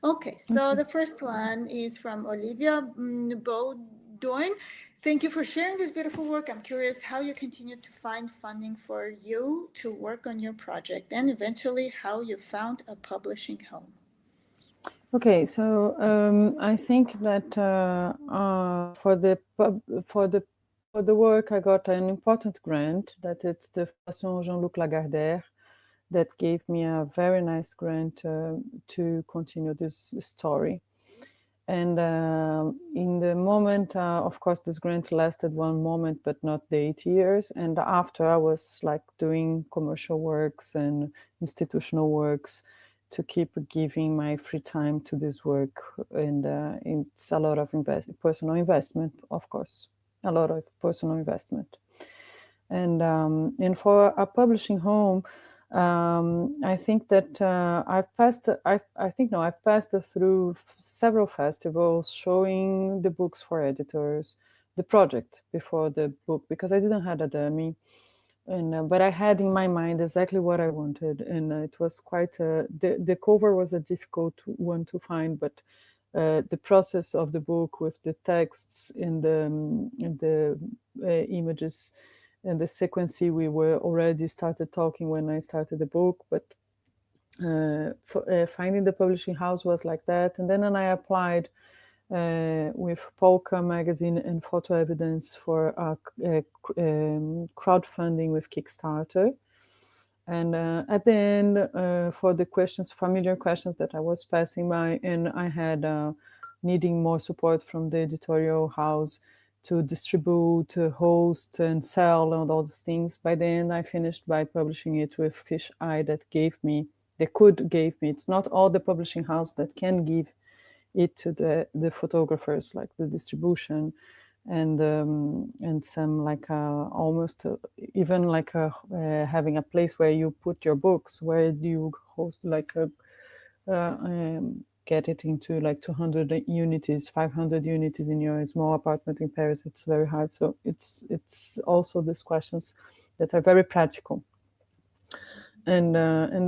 Okay, so the first one is from Olivia Beaudoin. Thank you for sharing this beautiful work. I'm curious how you continue to find funding for you to work on your project, and eventually how you found a publishing home. Okay, so I think that for the work, I got an important grant. That it's the Fondation Jean-Luc Lagardère that gave me a very nice grant to continue this story. And in the moment, of course, this grant lasted one moment, but not the 8 years. And after, I was like doing commercial works and institutional works to keep giving my free time to this work. And it's a lot of personal investment, of course, a lot of personal investment. And for a publishing home, I think that I've passed through several festivals showing the books for editors, the project before the book, because I didn't have a dummy. But I had in my mind exactly what I wanted, and it was quite the cover was a difficult one to find, but the process of the book with the texts and the images and the sequence, we were already started talking when I started the book, but finding the publishing house was like that. And then I applied with Polka magazine and Photo Evidence for crowdfunding with Kickstarter. And at the end, for the familiar questions that I was passing by, and I had needing more support from the editorial house to distribute, to host, and sell, and all those things. By the end, I finished by publishing it with Fish Eye that gave me. It's not all the publishing house that can give it to the photographers, like the distribution, and some like almost even like having a place where you put your books, where you host like get it into like 200 unities, 500 unities in your small apartment in Paris. It's very hard. So it's also these questions that are very practical. And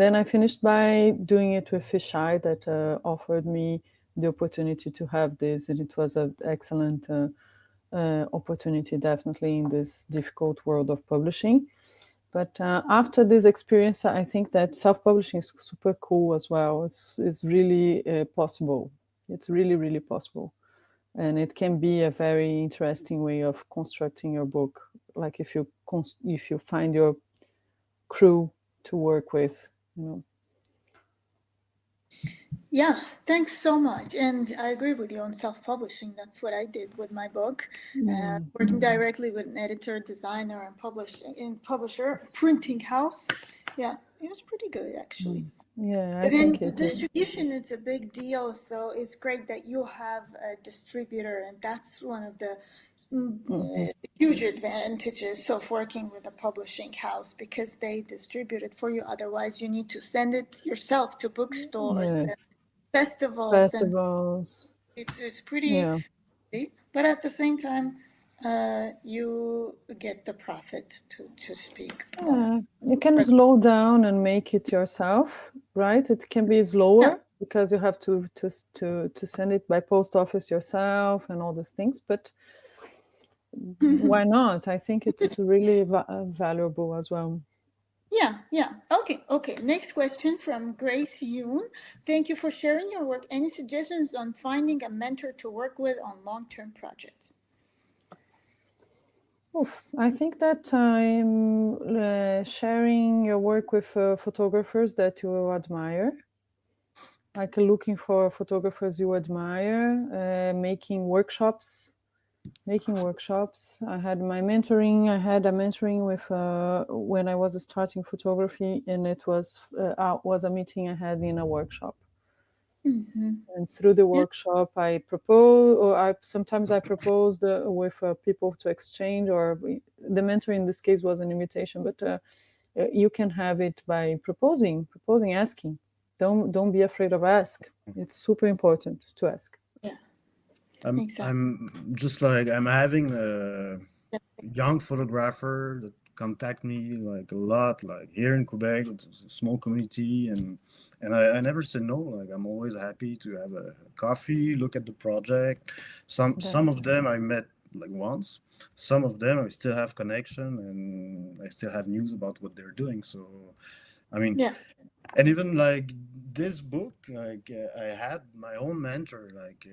then I finished by doing it with Fish Eye that offered me the opportunity to have this, and it was an excellent opportunity, definitely, in this difficult world of publishing. But after this experience, I think that self-publishing is super cool as well. It's really possible. It's really, really possible. And it can be a very interesting way of constructing your book. Like if you find your crew to work with, you know. Yeah, thanks so much. And I agree with you on self-publishing. That's what I did with my book. Working directly with an editor, designer, and publisher, printing house. Yeah, it was pretty good actually. Yeah, I But then think the it is. distribution, it's a big deal. So it's great that you have a distributor, and that's one of the huge advantages of working with a publishing house, because they distribute it for you. Otherwise, you need to send it yourself to bookstores and Yes. festivals, and Festivals. it's pretty, Yeah. but at the same time, you get the profit to speak more. Yeah, you can slow down and make it yourself, right? It can be slower because you have to send it by post office yourself and all those things. But why not? I think it's really valuable as well. Yeah. Okay. Next question from Grace Yoon. Thank you for sharing your work. Any suggestions on finding a mentor to work with on long-term projects? I think that I'm sharing your work with photographers that you admire, like looking for photographers you admire, making workshops. I had a mentoring with when I was starting photography, and it was a meeting I had in a workshop. And through the workshop, I sometimes I proposed with people to exchange, or the mentor in this case was an invitation, but you can have it by proposing, asking. Don't be afraid of ask. It's super important to ask. I'm just like, I'm having a young photographer that contact me like a lot, like here in Quebec. It's a small community, and I never say no. Like, I'm always happy to have a coffee, look at the project. Some of them I met like once, some of them I still have connection, and I still have news about what they're doing. So I mean, and even like this book, like I had my own mentor. Like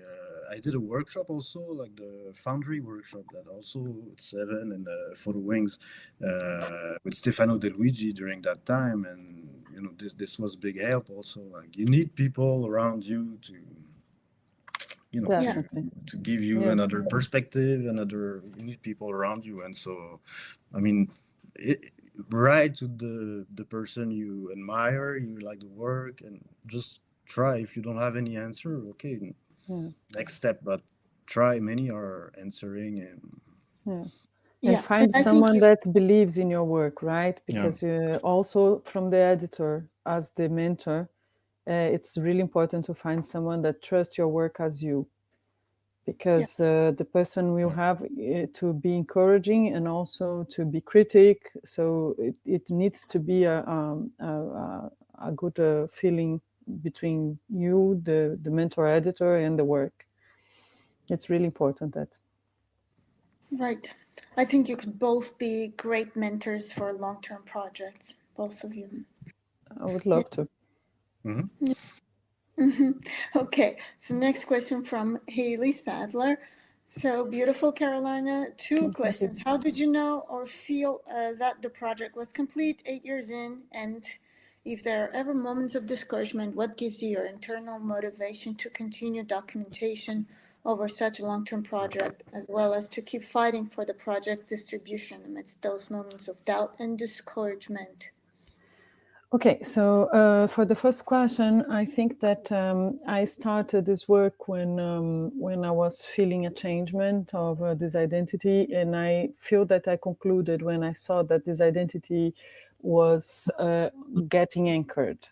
I did a workshop also, like the foundry workshop that also with VII and PhotoWings with Stefano De Luigi during that time. And you know, this was big help also. Like, you need people around you to, you know, to give you another perspective, you need people around you. And so, I mean, write to the person you admire, you like the work, and just try. If you don't have any answer, okay, next step, but try. Many are answering, and find someone that believes in your work, right? Because also from the editor as the mentor, it's really important to find someone that trusts your work as you, because the person will have to be encouraging and also to be critic. So it needs to be a good feeling between you, the mentor editor, and the work. It's really important that. Right. I think you could both be great mentors for long-term projects, both of you. I would love to. Okay, so next question from Haley Sadler. So beautiful, Carolina. Two questions. How did you know or feel that the project was complete 8 years in? And if there are ever moments of discouragement, what gives you your internal motivation to continue documentation over such a long-term project, as well as to keep fighting for the project's distribution amidst those moments of doubt and discouragement? Okay, so for the first question, I think that I started this work when I was feeling a changement of this identity, and I feel that I concluded when I saw that this identity was getting anchored.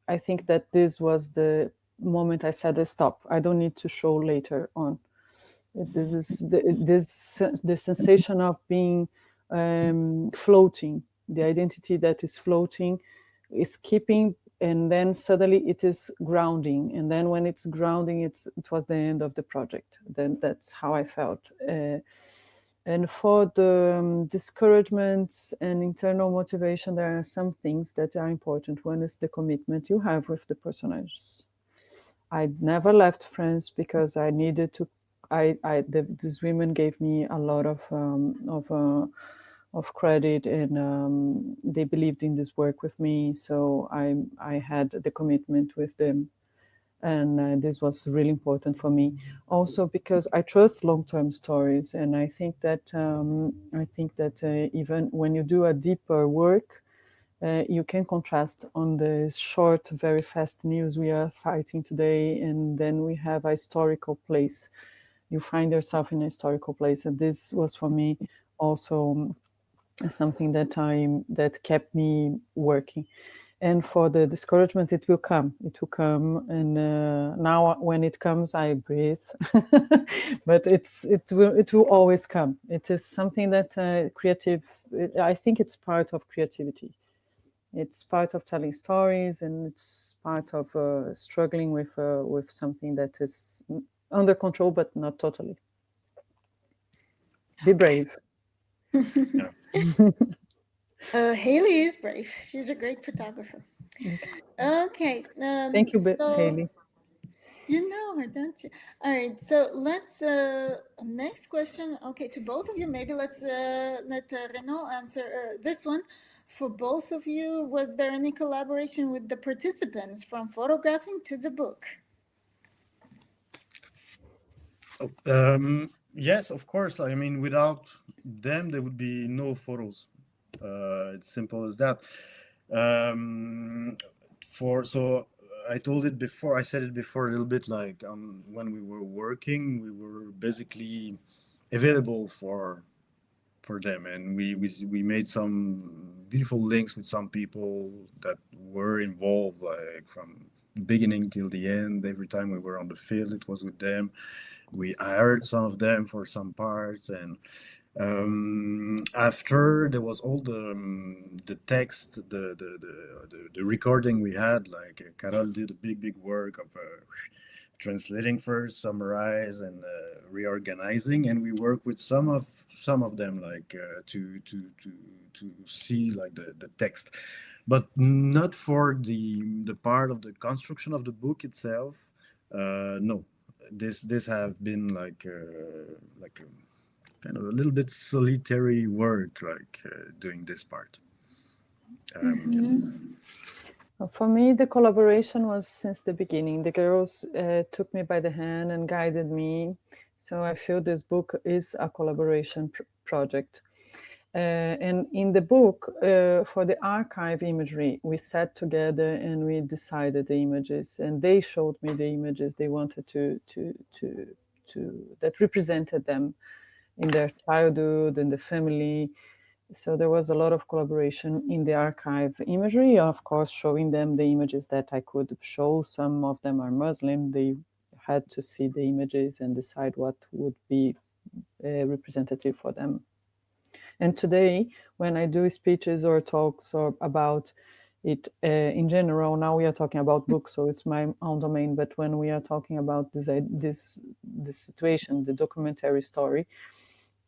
I think that this was the moment I said, "Stop! I don't need to show later on." This is the sensation of being floating, the identity that is floating. Is keeping, and then suddenly it is grounding, and then when it's grounding, it was the end of the project. Then that's how I felt, And for the discouragements and internal motivation, there are some things that are important. One is the commitment you have with the personages. I never left France because I needed to. These women gave me a lot of credit, and they believed in this work with me. So I had the commitment with them, and this was really important for me. Also because I trust long-term stories, and I think that even when you do a deeper work, you can contrast on the short, very fast news we are fighting today, and then we have a historical place. You find yourself in a historical place, and this was for me also something that kept me working. And for the discouragement, it will come, and now when it comes, I breathe. But it will always come. It is something that I think it's part of creativity. It's part of telling stories, and it's part of struggling with something that is under control, but not totally. Be brave. Yeah. Haley is brave. She's a great photographer. Okay. Thank you, so, Haley. You know her, don't you? All right. So let's next question. Okay, to both of you, maybe let's let Renaud answer this one. For both of you, was there any collaboration with the participants from photographing to the book? Yes, of course. I mean, without them, there would be no photos. It's simple as that. So I told it before. I said it before a little bit. Like when we were working, we were basically available for them, and we made some beautiful links with some people that were involved, like from the beginning till the end. Every time we were on the field, it was with them. We hired some of them for some parts, and after there was all the text, the recording we had. Like Carol did a big work of translating first, summarize, and reorganizing, and we work with some of them, like to see like the text, but not for the part of the construction of the book itself. No, this have been like kind of a little bit solitary work, like doing this part. For me, the collaboration was since the beginning. The girls took me by the hand and guided me. So I feel this book is a collaboration project. And in the book, for the archive imagery, we sat together and we decided the images, and they showed me the images they wanted to that represented them in their childhood and the family. So there was a lot of collaboration in the archive imagery, of course, showing them the images that I could show. Some of them are Muslim. They had to see the images and decide what would be representative for them. And today, when I do speeches or talks or about it in general, now we are talking about books, so it's my own domain. But when we are talking about this situation, the documentary story,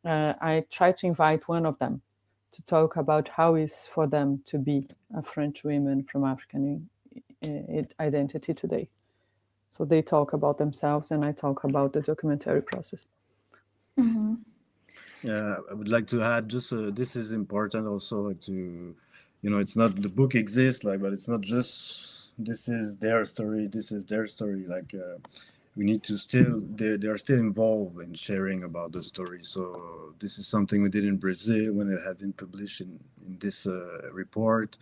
I try to invite one of them to talk about how it's for them to be a French woman from African identity today. So they talk about themselves, and I talk about the documentary process. Mm-hmm. Yeah, I would like to add just this is important also, like to, it's not the book exists, like, but it's not just this is their story, this is their story. Like we need to still they are still involved in sharing about the story. So this is something we did in Brazil when it had been published in this report.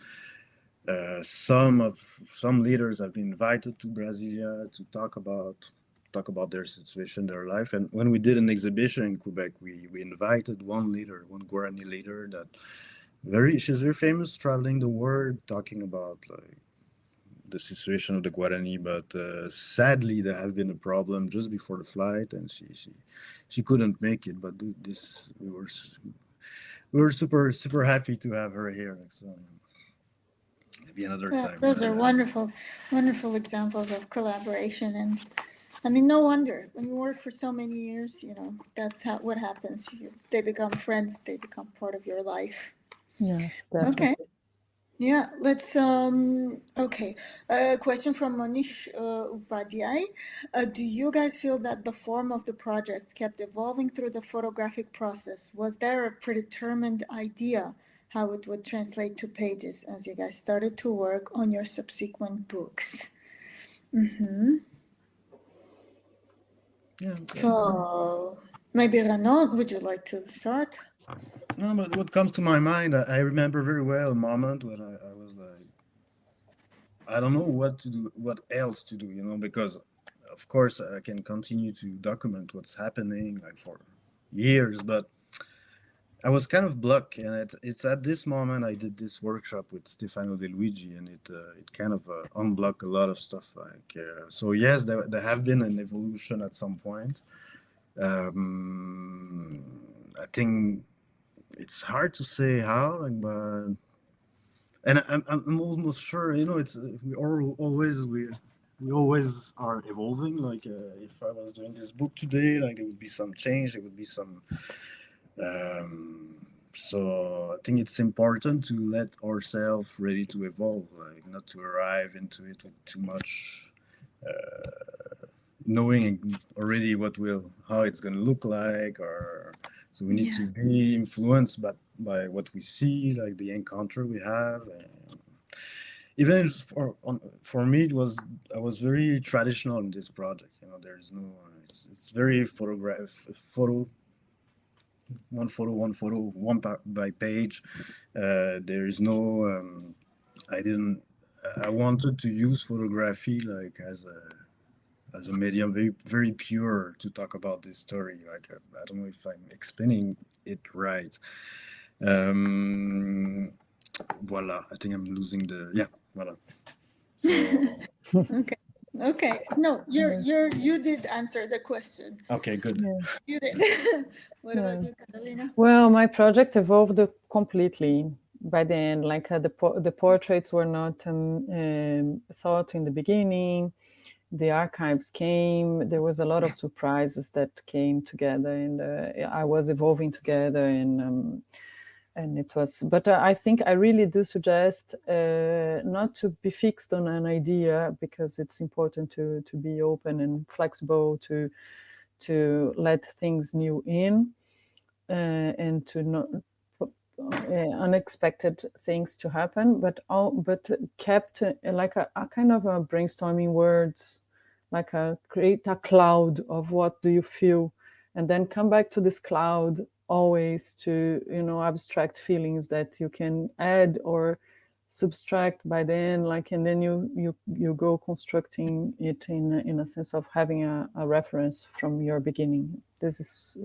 Some leaders have been invited to Brasilia to talk about their situation, their life. And when we did an exhibition in Quebec, we invited one Guarani leader she's very famous, traveling the world, talking about like the situation of the Guarani. But sadly, there have been a problem just before the flight, and she couldn't make it. But this we were super happy to have her here. So maybe another time. Those are wonderful examples of collaboration, and I mean, no wonder when you work for so many years, that's what happens. They become friends. They become part of your life. Yes, Okay. definitely. Yeah, let's okay. A question from Monish Upadhyay. Do you guys feel that the form of the projects kept evolving through the photographic process? Was there a predetermined idea how it would translate to pages as you guys started to work on your subsequent books? Yeah. So maybe Renaud, would you like to start? No, but what comes to my mind, I remember very well a moment when I was like, I don't know what to do, what else to do, because of course I can continue to document what's happening like for years, but I was kind of blocked, and it's at this moment I did this workshop with Stefano De Luigi, and it kind of unblocked a lot of stuff. So yes, there have been an evolution at some point. I think it's hard to say how, but and I'm almost sure, it's we always are evolving. Like if I was doing this book today, like there would be some change, there would be some. So I think it's important to let ourselves ready to evolve, like not to arrive into it with too much knowing already how it's going to look like, or so we need to be influenced by what we see, like the encounter we have. And even for me, I was very traditional in this project. There's no, it's very one photo, by page. There is no, I wanted to use photography like as a medium, very, very pure to talk about this story. Like, I don't know if I'm explaining it right. Voila, I think I'm losing voila. So, Okay. No, you did answer the question. okay, good. Yeah. You did. What about you, Carolina? Well, my project evolved completely by the end. Like the portraits were not thought in the beginning. The archives came. There was a lot of surprises that came together, and I was evolving together, and it was. But I think I really do suggest not to be fixed on an idea, because it's important to be open and flexible, to let things new in. And to not unexpected things to happen, but kept like a kind of a brainstorming words, like create a cloud of what do you feel, and then come back to this cloud always to abstract feelings that you can add or subtract by then, like, and then you go constructing it in a sense of having a reference from your beginning. This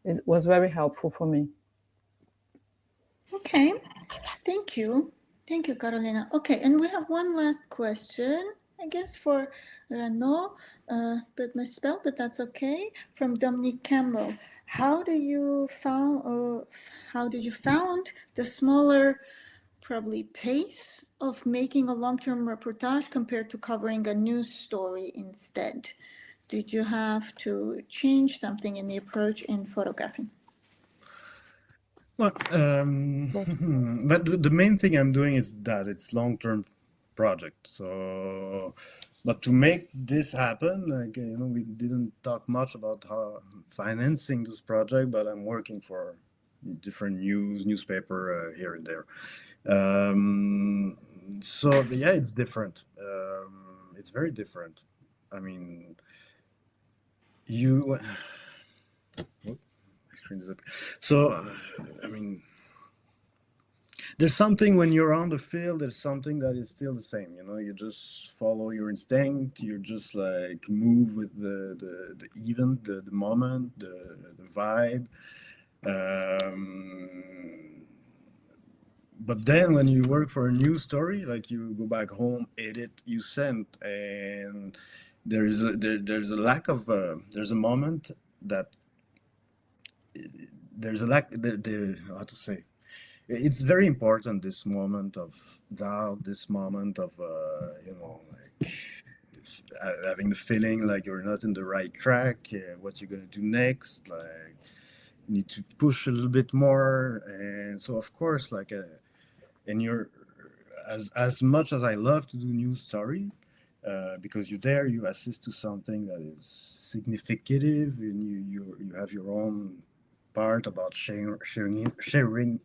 it was very helpful for me. Okay, thank you, Carolina. Okay, and we have one last question, I guess, for Renaud, but misspelled, but that's okay. From Dominique Campbell. How did you found the smaller, probably pace of making a long-term reportage compared to covering a news story instead? Did you have to change something in the approach in photographing? Well, but the main thing I'm doing is that it's long-term project. So, but to make this happen, like we didn't talk much about how financing this project, but I'm working for different newspaper here and there. So yeah, it's different. It's very different. I mean, you. So, I mean, there's something when you're on the field, there's something that is still the same. You just follow your instinct. You just like move with the event, the moment, the vibe. But then when you work for a news story, like you go back home, edit, you send, and there's a lack of there's a moment that there's a lack how to say, it's very important, this moment of doubt, this moment of like having the feeling like you're not in the right track, what you're gonna do next, like you need to push a little bit more. And so of course, like and you're as much as I love to do news story, because you're there, you assist to something that is significant, and you have your own part about sharing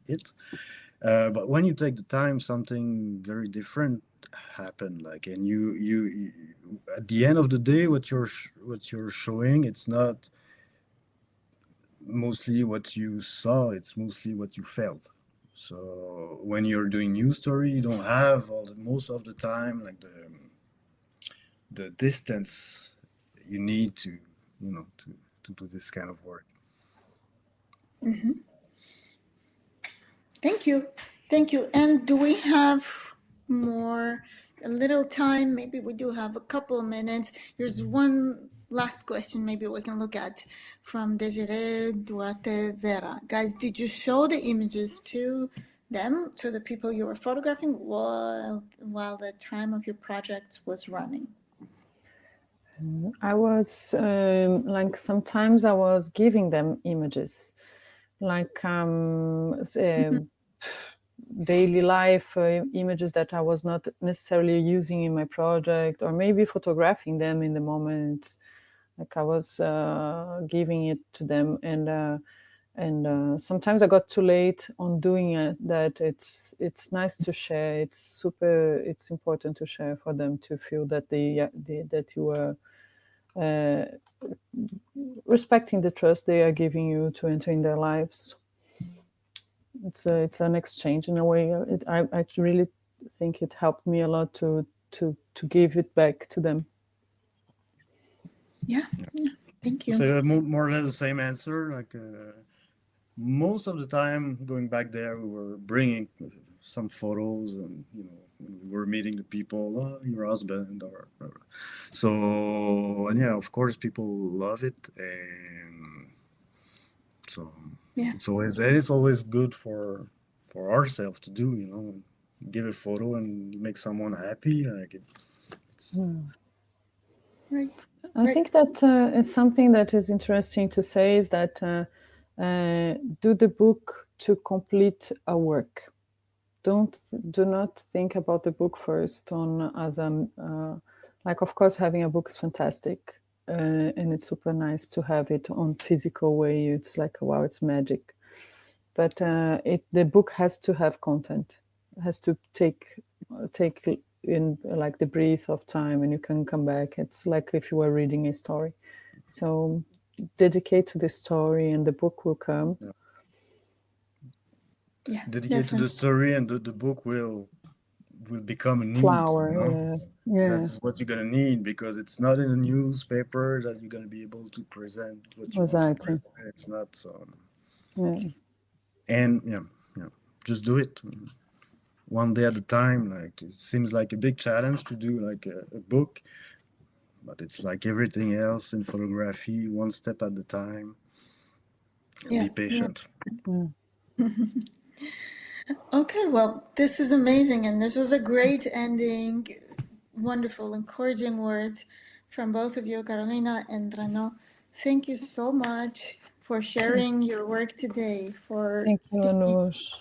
it. But when you take the time, something very different happen. Like, and you at the end of the day, what you're showing, it's not mostly what you saw; it's mostly what you felt. So when you're doing news story, you don't have most of the time like the distance you need to to do this kind of work. Thank you. Thank you. And do we have a little time? Maybe we do have a couple of minutes. Here's one last question maybe we can look at from Desiree Duarte Vera. Guys, did you show the images to them, to the people you were photographing while the time of your project was running? I was like, sometimes I was giving them images, like daily life images that I was not necessarily using in my project, or maybe photographing them in the moment. Like I was giving it to them, and sometimes I got too late on doing it. That it's nice to share. It's important to share for them to feel that that you are respecting the trust they are giving you to enter in their lives. It's an exchange in a way. I really think it helped me a lot to give it back to them. Yeah. Thank you. So more or less the same answer. Like most of the time, going back there, we were bringing some photos, and when we were meeting the people, your husband, or so. And yeah, of course, people love it, and so it's always good for ourselves to do. Give a photo and make someone happy. Like it's Right. I think that it's something that is interesting to say is that do the book to complete a work. Do not think about the book first as like, of course, having a book is fantastic, and it's super nice to have it on physical way. It's like, wow, it's magic. But the book has to have content. It has to take in like the breath of time, and you can come back. It's like if you were reading a story. So dedicate to the story, and the book will come. Yeah. Dedicate to the story, and the book will become a need. Flower. Yeah. That's what you're gonna need, because it's not in a newspaper that you're gonna be able to present what you want to present. It's not so. Yeah. And just do it one day at a time. Like, it seems like a big challenge to do like a book, but it's like everything else in photography, one step at a time. Be patient. Yeah. Okay, well, this is amazing, and this was a great ending. Wonderful, encouraging words from both of you, Carolina and Renaud. Thank you so much for sharing your work today. Thank you, Anush.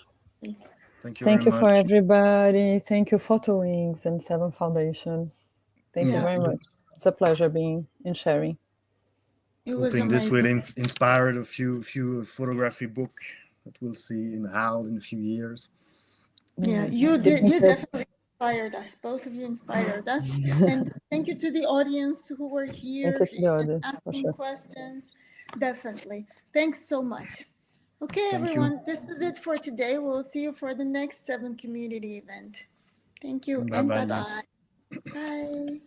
Thank you. Thank you for everybody. Thank you, PhotoWings and VII Foundation. Thank you very much. It's a pleasure being and sharing. It was hoping amazing. this will inspire a few photography book that we'll see in HAL in a few years. Yeah, you definitely inspired us. Both of you inspired us. And thank you to the audience who were here asking questions. Definitely. Thanks so much. Okay, everyone, this is it for today. We'll see you for the next VII Community event. Thank you, and bye-bye. Bye.